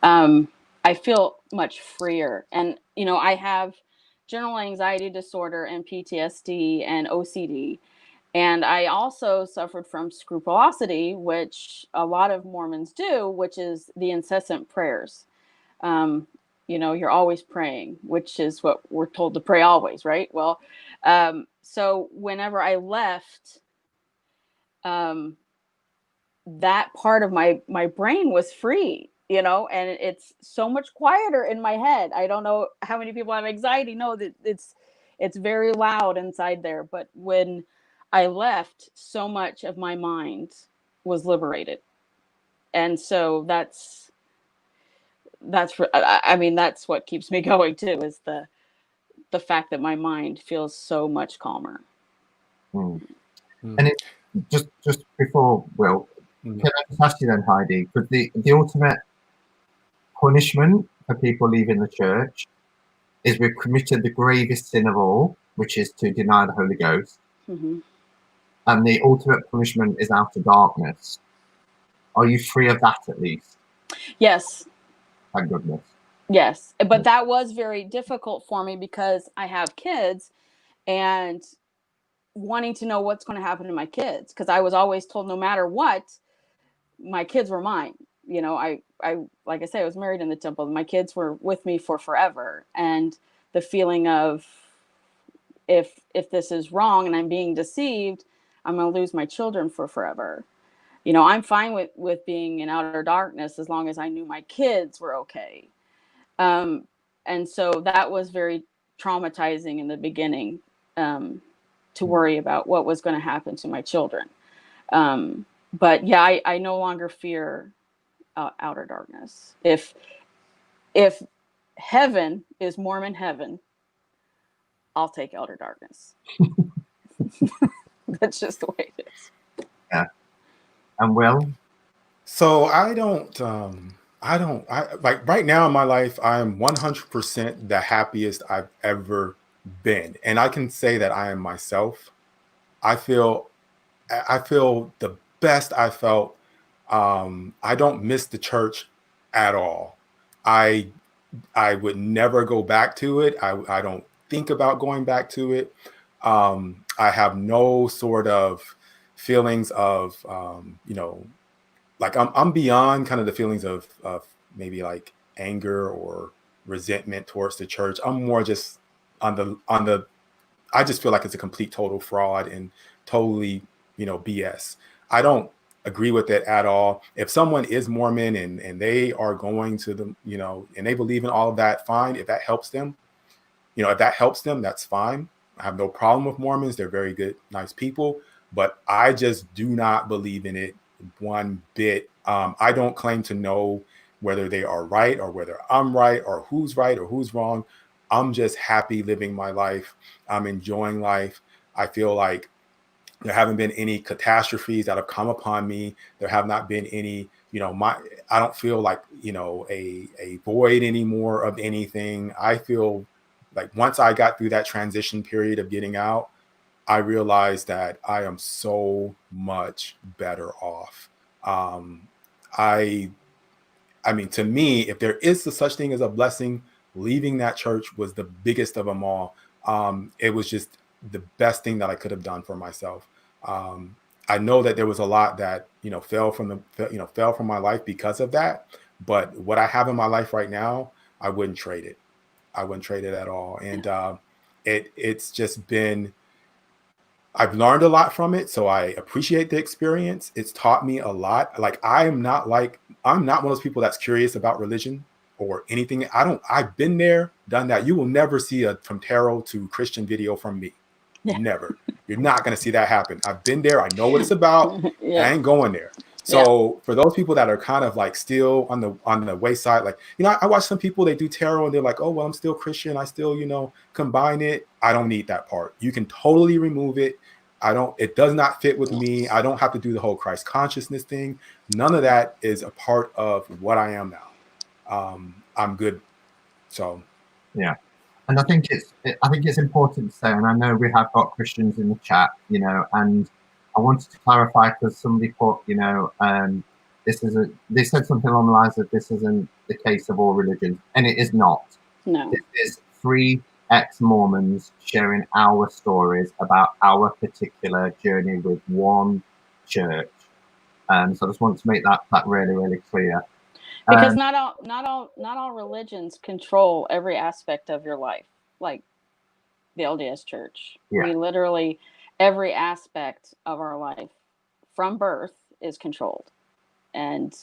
I feel much freer. And, I have general anxiety disorder and PTSD and OCD. And I also suffered from scrupulosity, which a lot of Mormons do, which is the incessant prayers. You're always praying, which is what we're told to pray always, right? Well, so whenever I left, that part of my brain was free, and it's so much quieter in my head. I don't know how many people have anxiety know that it's very loud inside there, but when I left, so much of my mind was liberated. And so that's what keeps me going too, is the fact that my mind feels so much calmer. And it, just before, Will, can I just ask you then, Heidi, because the ultimate punishment for people leaving the church is we've committed the gravest sin of all, which is to deny the Holy Ghost. And the ultimate punishment is outer darkness. Are you free of that at least? Yes. Thank goodness. Yes. But that was very difficult for me because I have kids and wanting to know what's going to happen to my kids. Because I was always told no matter what, my kids were mine. I like I say, I was married in the temple. My kids were with me for forever. And the feeling of if this is wrong and I'm being deceived, I'm going to lose my children for forever. I'm fine with being in outer darkness as long as I knew my kids were okay. And so that was very traumatizing in the beginning, to worry about what was going to happen to my children. But yeah, I no longer fear outer darkness. If heaven is Mormon heaven, I'll take outer darkness. That's just the way it is. Yeah. And Will? So I like right now in my life, I am 100% the happiest I've ever been. And I can say that I am myself. I feel the best I felt. I don't miss the church at all. I would never go back to it. I don't think about going back to it. I have no sort of feelings of, like I'm beyond kind of the feelings of maybe like anger or resentment towards the church. I'm more just on the I just feel like it's a complete total fraud and totally, BS. I don't agree with it at all. If someone is Mormon and they are going to the, and they believe in all of that, fine. If that helps them, that's fine. I have no problem with Mormons. They're very good, nice people, but I just do not believe in it one bit. I don't claim to know whether they are right or whether I'm right or who's wrong. I'm just happy living my life. I'm enjoying life. I feel like there haven't been any catastrophes that have come upon me. There have not been any, I don't feel like, a void anymore of anything. I feel like once I got through that transition period of getting out, I realized that I am so much better off. I mean, to me, if there is such thing as a blessing, leaving that church was the biggest of them all. It was just the best thing that I could have done for myself. I know that there was a lot that, fell from my life because of that. But what I have in my life right now, I wouldn't trade it. I wouldn't trade it at all. And it's just been, I've learned a lot from it. So I appreciate the experience. It's taught me a lot. Like, I'm not one of those people that's curious about religion or anything. I've been there, done that. You will never see a from tarot to Christian video from me. Yeah. Never. You're not going to see that happen. I've been there. I know what it's about. Yeah. I ain't going there. So for those people that are kind of like still on the wayside, like, I watch some people, they do tarot and they're like, oh, well, I'm still Christian. I still, combine it. I don't need that part. You can totally remove it. It does not fit with me. I don't have to do the whole Christ consciousness thing. None of that is a part of what I am now. I'm good. So, yeah. And I think it's important to say, and I know we have got Christians in the chat, and I wanted to clarify because somebody put, they said something along the lines of this isn't the case of all religions, and it is not. No. This is free ex-Mormons sharing our stories about our particular journey with one church. So I just want to make that really, really clear. Because not all religions control every aspect of your life, like the LDS Church. Yeah. We literally, every aspect of our life from birth is controlled. And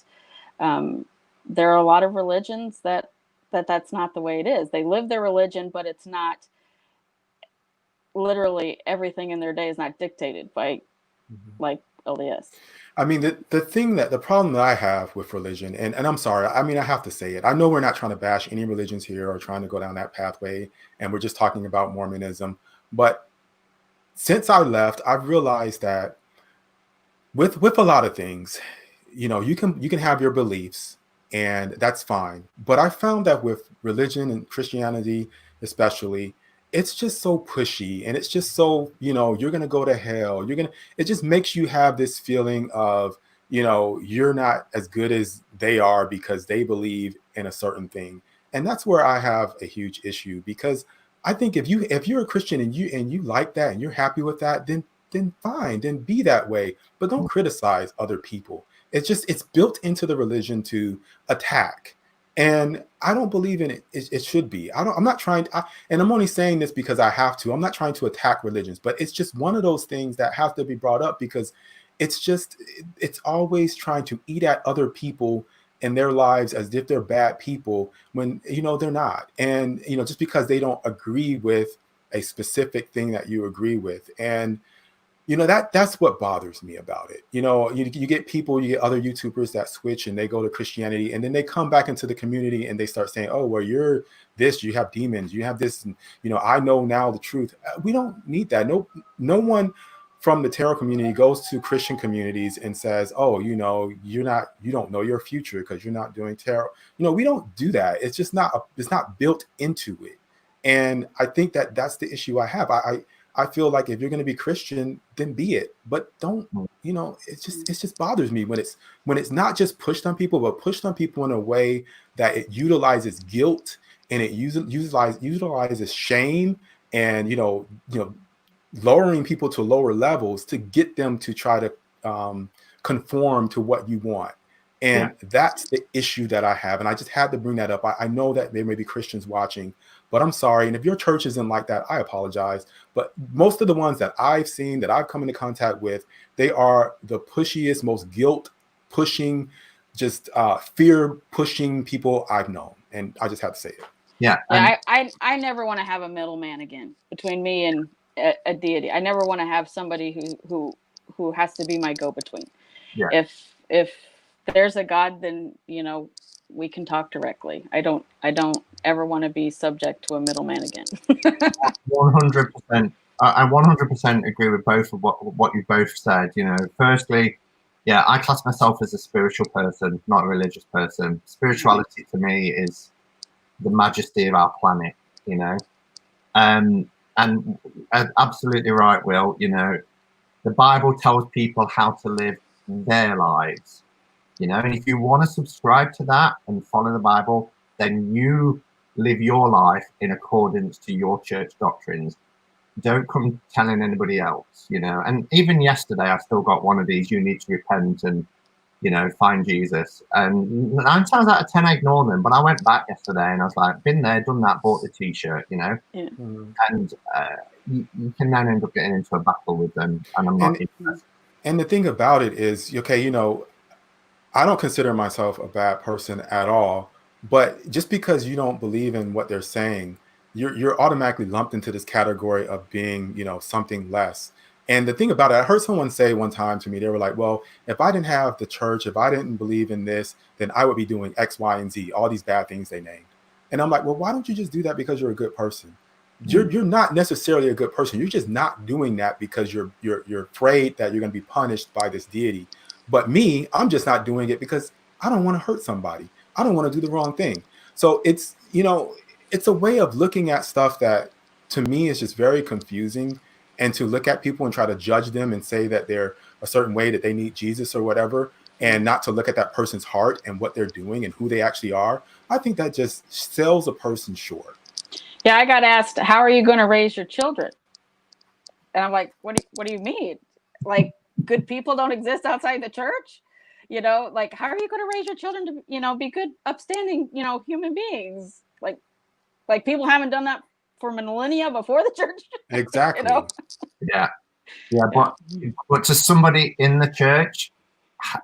there are a lot of religions that's not the way it is. They live their religion, but it's not literally everything in their day is not dictated by like LDS. I mean, the problem that I have with religion, and I'm sorry, I mean, I have to say it. I know we're not trying to bash any religions here or trying to go down that pathway, and we're just talking about Mormonism. But since I left, I've realized that with a lot of things, you know, you can have your beliefs, and that's fine. But I found that with religion and Christianity, especially, it's just so pushy, and it's just so, you know, you're gonna go to hell. It just makes you have this feeling of, you know, you're not as good as they are because they believe in a certain thing. And that's where I have a huge issue, because I think if you're a Christian and you like that and you're happy with that, then fine, then be that way. But don't criticize other people. It's built into the religion to attack. And I don't believe in it. It should be. I'm not trying to, and I'm only saying this because I have to. I'm not trying to attack religions, but it's just one of those things that has to be brought up, because it's always trying to eat at other people in their lives as if they're bad people when, you know, they're not. And, you know, just because they don't agree with a specific thing that you agree with. And, you know, that's what bothers me about it. You know, you get people, you get other YouTubers that switch and they go to Christianity, and then they come back into the community and they start saying, oh, well, you're this, you have demons, you have this, and, you know, I know now the truth. We don't need that. No one from the tarot community goes to Christian communities and says, oh, you know, you don't know your future because you're not doing tarot. You know, we don't do that. It's just it's not built into it. And I think that's the issue I have. I feel like if you're going to be Christian, then be it, but don't, you know, it just bothers me when it's not just pushed on people, but pushed on people in a way that it utilizes guilt, and it utilizes shame, and, you know, lowering people to lower levels to get them to try to conform to what you want. And that's the issue that I have. And I just had to bring that up. I know that there may be Christians watching, but I'm sorry. And if your church isn't like that, I apologize. But most of the ones that I've seen, that I've come into contact with, they are the pushiest, most guilt pushing, just fear pushing people I've known. And I just have to say it. Yeah. I never want to have a middleman again between me and a deity. I never want to have somebody who has to be my go-between. Yeah. If there's a God, then, you know, we can talk directly. I don't ever want to be subject to a middleman again. 100%. I 100% agree with both of what you both said. You know, firstly, yeah, I class myself as a spiritual person, not a religious person. Spirituality to me is the majesty of our planet, you know. And absolutely right, Will. You know, the Bible tells people how to live their lives, you know, and if you want to subscribe to that and follow the Bible, then you live your life in accordance to your church doctrines. Don't come telling anybody else, you know. And even yesterday, I still got one of these: you need to repent and, you know, find Jesus. And 9 times out of 10, I ignore them. But I went back yesterday and I was like, been there, done that, bought the T-shirt, you know. Yeah. And you can then end up getting into a battle with them, and I'm not interested. And the thing about it is, okay, you know, I don't consider myself a bad person at all, but just because you don't believe in what they're saying, you're automatically lumped into this category of being, you know, something less. And the thing about it, I heard someone say one time to me, they were like, well, if I didn't have the church, if I didn't believe in this, then I would be doing X, Y, and Z, all these bad things they named. And I'm like, well, why don't you just do that because you're a good person? You're not necessarily a good person. You're just not doing that because you're afraid that you're going to be punished by this deity. But me, I'm just not doing it because I don't want to hurt somebody. I don't want to do the wrong thing. So it's, you know, it's a way of looking at stuff that to me is just very confusing, and to look at people and try to judge them and say that they're a certain way, that they need Jesus or whatever, and not to look at that person's heart and what they're doing and who they actually are. I think that just sells a person short. Yeah, I got asked, how are you going to raise your children? And I'm like, what do you mean? Like, good people don't exist outside the church? You know, like, how are you going to raise your children to, you know, be good, upstanding, you know, human beings? Like people haven't done that for millennia before the church. Exactly. You know? Yeah. But to somebody in the church,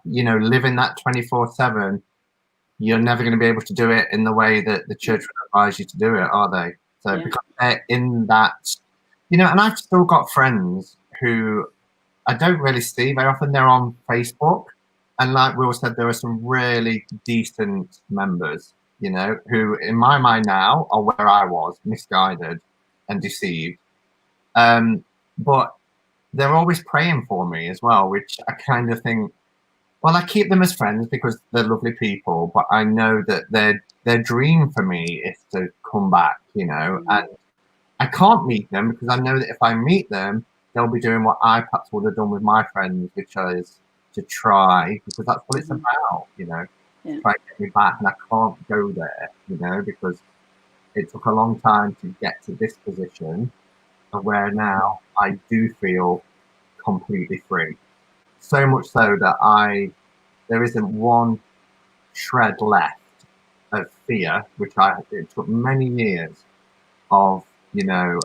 you know, living that 24/7, you're never going to be able to do it in the way that the church would advise you to do it, are they? So because they're in that, you know, and I've still got friends who I don't really see very often. They're on Facebook, and like Will said, there are some really decent members, you know, who in my mind now are where I was, misguided and deceived. But they're always praying for me as well, which I kind of think, well, I keep them as friends because they're lovely people, but I know that their dream for me is to come back, you know, and I can't meet them because I know that if I meet them, they'll be doing what I perhaps would have done with my friends, which is to try, because that's what it's about, you know, try to get me back, and I can't go there, you know, because it took a long time to get to this position of where now I do feel completely free. So much so that there isn't one shred left of fear, which it took many years of, you know,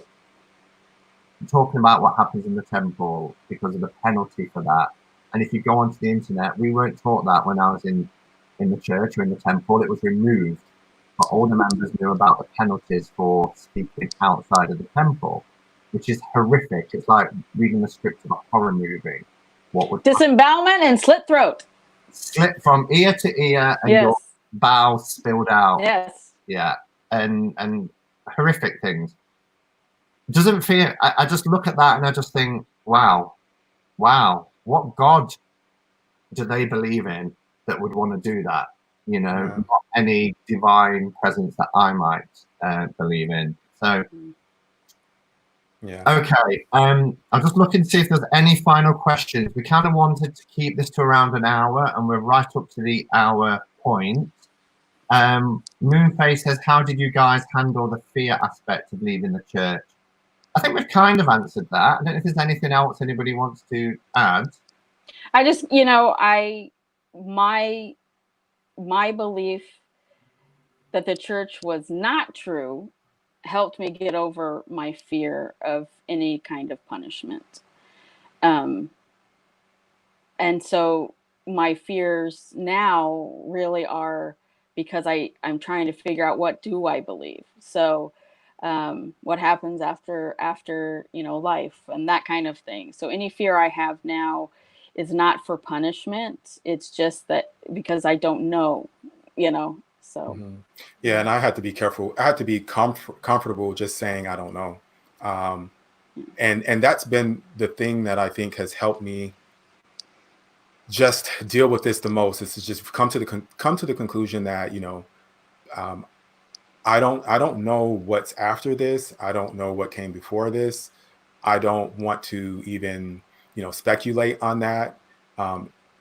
talking about what happens in the temple because of the penalty for that. And if you go onto the internet, we weren't taught that when I was in the church or in the temple. It was removed, but all the members knew about the penalties for speaking outside of the temple, which is horrific. It's like reading the script of a horror movie. What would disembowelment and slit throat? Slit from ear to ear, and your bowels spilled out. Yeah, and horrific things. Doesn't feel. I just look at that and I just think, wow, what God do they believe in that would want to do that? You know, not any divine presence that I might believe in. So. Okay. I'm just looking to see if there's any final questions. We kind of wanted to keep this to around an hour, and we're right up to the hour point. Moonface says, "How did you guys handle the fear aspect of leaving the church?" I think we've kind of answered that. I don't know if there's anything else anybody wants to add. I just, you know, my belief that the church was not true helped me get over my fear of any kind of punishment. And so my fears now really are because I'm trying to figure out, what do I believe? So what happens after, you know, life and that kind of thing. So any fear I have now is not for punishment. It's just that because I don't know, you know. So yeah, and I had to be careful. I had to be comfortable just saying I don't know, and that's been the thing that I think has helped me just deal with this the most. Is to just come to the conclusion that, you know, I don't know what's after this. I don't know what came before this. I don't want to even, you know, speculate on that.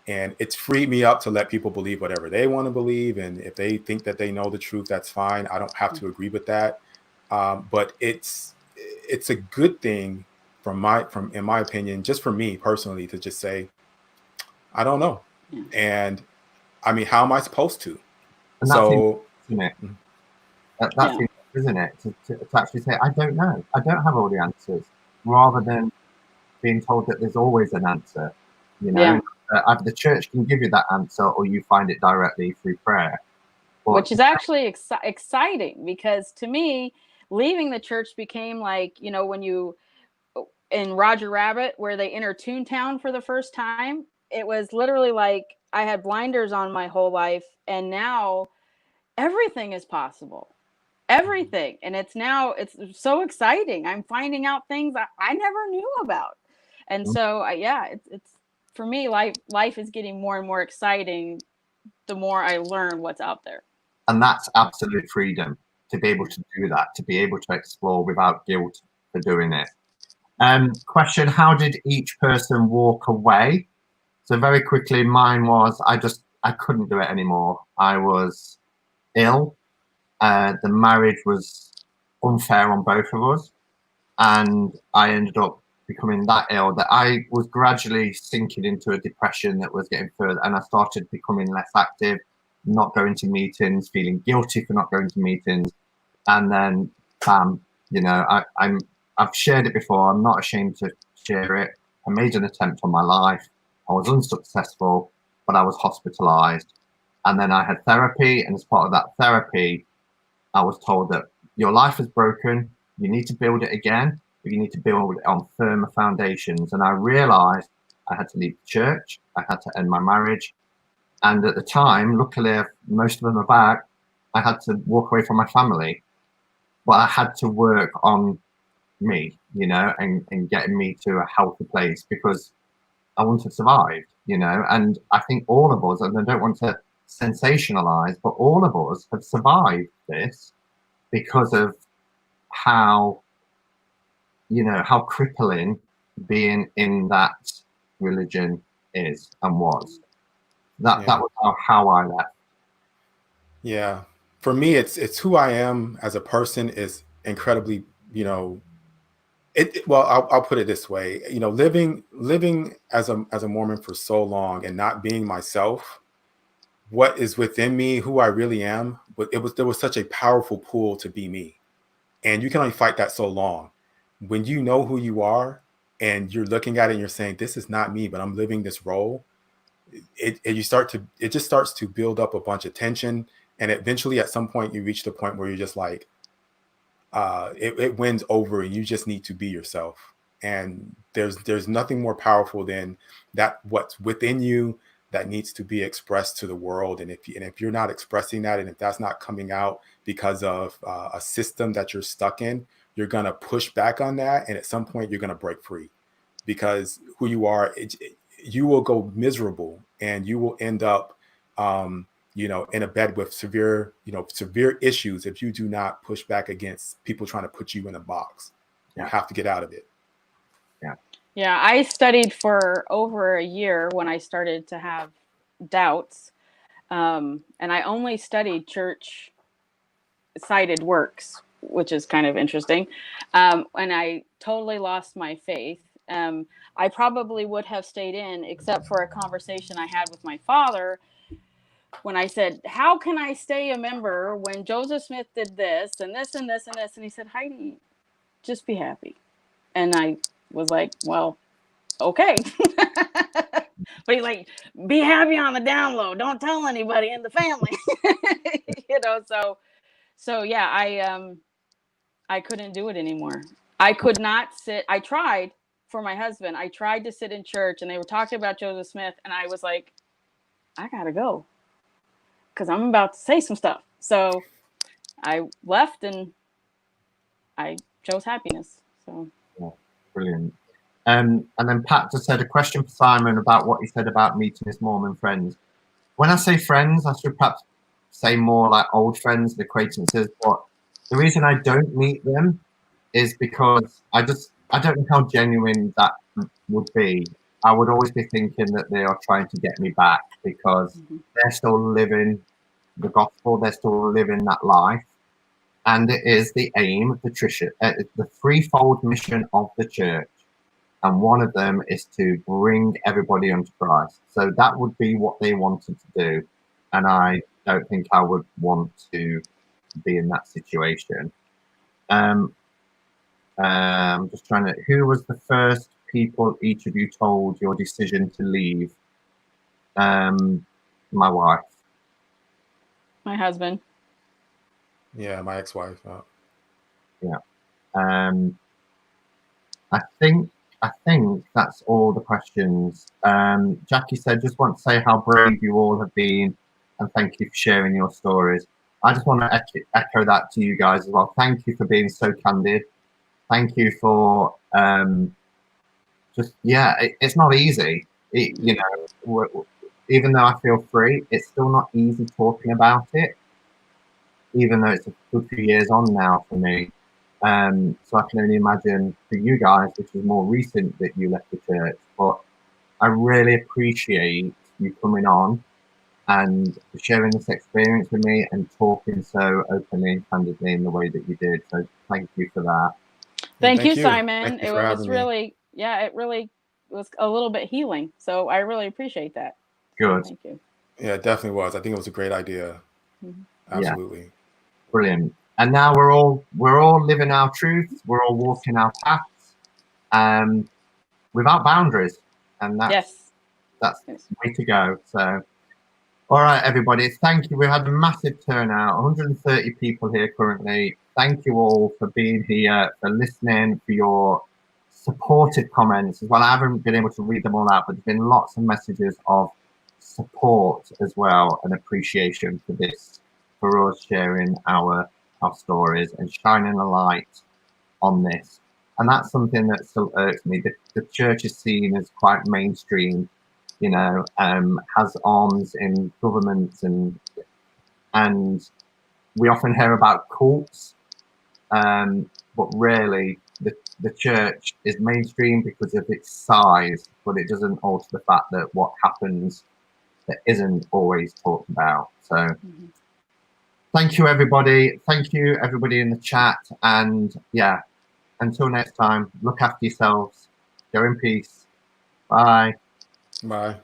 And it's freed me up to let people believe whatever they want to believe. And if they think that they know the truth, that's fine. I don't have to agree with that. But it's a good thing in my opinion, just for me personally, to just say, I don't know. And I mean, how am I supposed to? And so, isn't it? That's it, isn't it? To actually say, I don't know. I don't have all the answers, rather than being told that there's always an answer. You know, the church can give you that answer, or you find it directly through prayer. Which is actually exciting, because to me, leaving the church became like, you know, when you in Roger Rabbit, where they enter Toontown for the first time, it was literally like I had blinders on my whole life, and now everything is possible. Everything. And it's so exciting. I'm finding out things I never knew about. And so it's for me, life is getting more and more exciting the more I learn what's out there. And that's absolute freedom, to be able to do that, to be able to explore without guilt for doing it. Question, how did each person walk away? So very quickly, mine was, I couldn't do it anymore. I was ill. The marriage was unfair on both of us. And I ended up becoming that ill that I was gradually sinking into a depression that was getting further. And I started becoming less active, not going to meetings, feeling guilty for not going to meetings. And then, bam, you know, I've shared it before. I'm not ashamed to share it. I made an attempt on my life. I was unsuccessful, but I was hospitalized. And then I had therapy. And as part of that therapy, I was told that your life is broken. You need to build it again, but you need to build it on firmer foundations. And I realized I had to leave the church. I had to end my marriage. And at the time, luckily, most of them are back. I had to walk away from my family, but I had to work on me, you know, and getting me to a healthy place because I wouldn't have survived, you know. And I think all of us, and I don't want to sensationalize, but all of us have survived this because of how, you know, how crippling being in that religion is and was. That was how I left. Yeah. For me, it's who I am as a person is incredibly, you know, well, I'll put it this way, you know, living as a Mormon for so long and not being myself, what is within me, who I really am, but there was such a powerful pull to be me. And you can only fight that so long. When you know who you are and you're looking at it and you're saying, this is not me, but I'm living this role, it just starts to build up a bunch of tension. And eventually at some point you reach the point where you're just like, it wins over and you just need to be yourself. And there's nothing more powerful than that, what's within you that needs to be expressed to the world. And if you're not expressing that, and if that's not coming out because of a system that you're stuck in, you're going to push back on that. And at some point you're going to break free, because who you are, you will go miserable and you will end up, you know, in a bed with severe issues if you do not push back against people trying to put you in a box. You have to get out of it. Yeah, I studied for over a year when I started to have doubts. And I only studied church cited works, which is kind of interesting. And I totally lost my faith. I probably would have stayed in, except for a conversation I had with my father when I said, how can I stay a member when Joseph Smith did this and this and this and this? And he said, Heidi, just be happy. And I was like, well, okay. But he's like, be happy on the down low. Don't tell anybody in the family. You know, so yeah, I couldn't do it anymore. I could not sit. I tried for my husband. I tried to sit in church and they were talking about Joseph Smith. And I was like, I gotta go, because I'm about to say some stuff. So I left and I chose happiness. So Yeah, brilliant. And then Pat just said a question for Simon about what he said about meeting his Mormon friends. When I say friends, I should perhaps say more like old friends, acquaintances. But the reason I don't meet them is because I don't know how genuine that would be. I would always be thinking that they are trying to get me back because they're still living the gospel, they're still living that life. And it is the aim of the threefold mission of the church. And one of them is to bring everybody unto Christ. So that would be what they wanted to do. And I don't think I would want to be in that situation. Just trying to, who was the first people each of you told your decision to leave? My wife. my husband. Yeah, my ex-wife. Yeah. I think that's all the questions. Jackie said, just want to say how brave you all have been and thank you for sharing your stories. I just want to echo that to you guys as well. Thank you for being so candid. Thank you for it's not easy. You know, even though I feel free, it's still not easy talking about it, even though it's a good few years on now for me. So I can only imagine for you guys, which is more recent that you left the church. But I really appreciate you coming on and sharing this experience with me and talking so openly and candidly in the way that you did. So thank you for that. Thank you, Simon. Thank you It for was having really, yeah, it really was a little bit healing. So I really appreciate that. Good. So thank you. Yeah, it definitely was. I think it was a great idea. Absolutely. Yeah. Brilliant. And now we're all living our truths. We're all walking our paths, without boundaries, and that's the way to go. So, all right, everybody. Thank you. We had a massive turnout. 130 people here currently. Thank you all for being here, for listening, for your supportive comments as well. I haven't been able to read them all out, but there's been lots of messages of support as well and appreciation for this, for us sharing our stories and shining a light on this. And that's something that still irks me. The church is seen as quite mainstream, you know, has arms in governments, and we often hear about cults, but rarely the church is mainstream because of its size, but it doesn't alter the fact that what happens that isn't always talked about. So thank you, everybody. Thank you, everybody in the chat. And yeah, until next time, look after yourselves. Go in peace. Bye. Bye.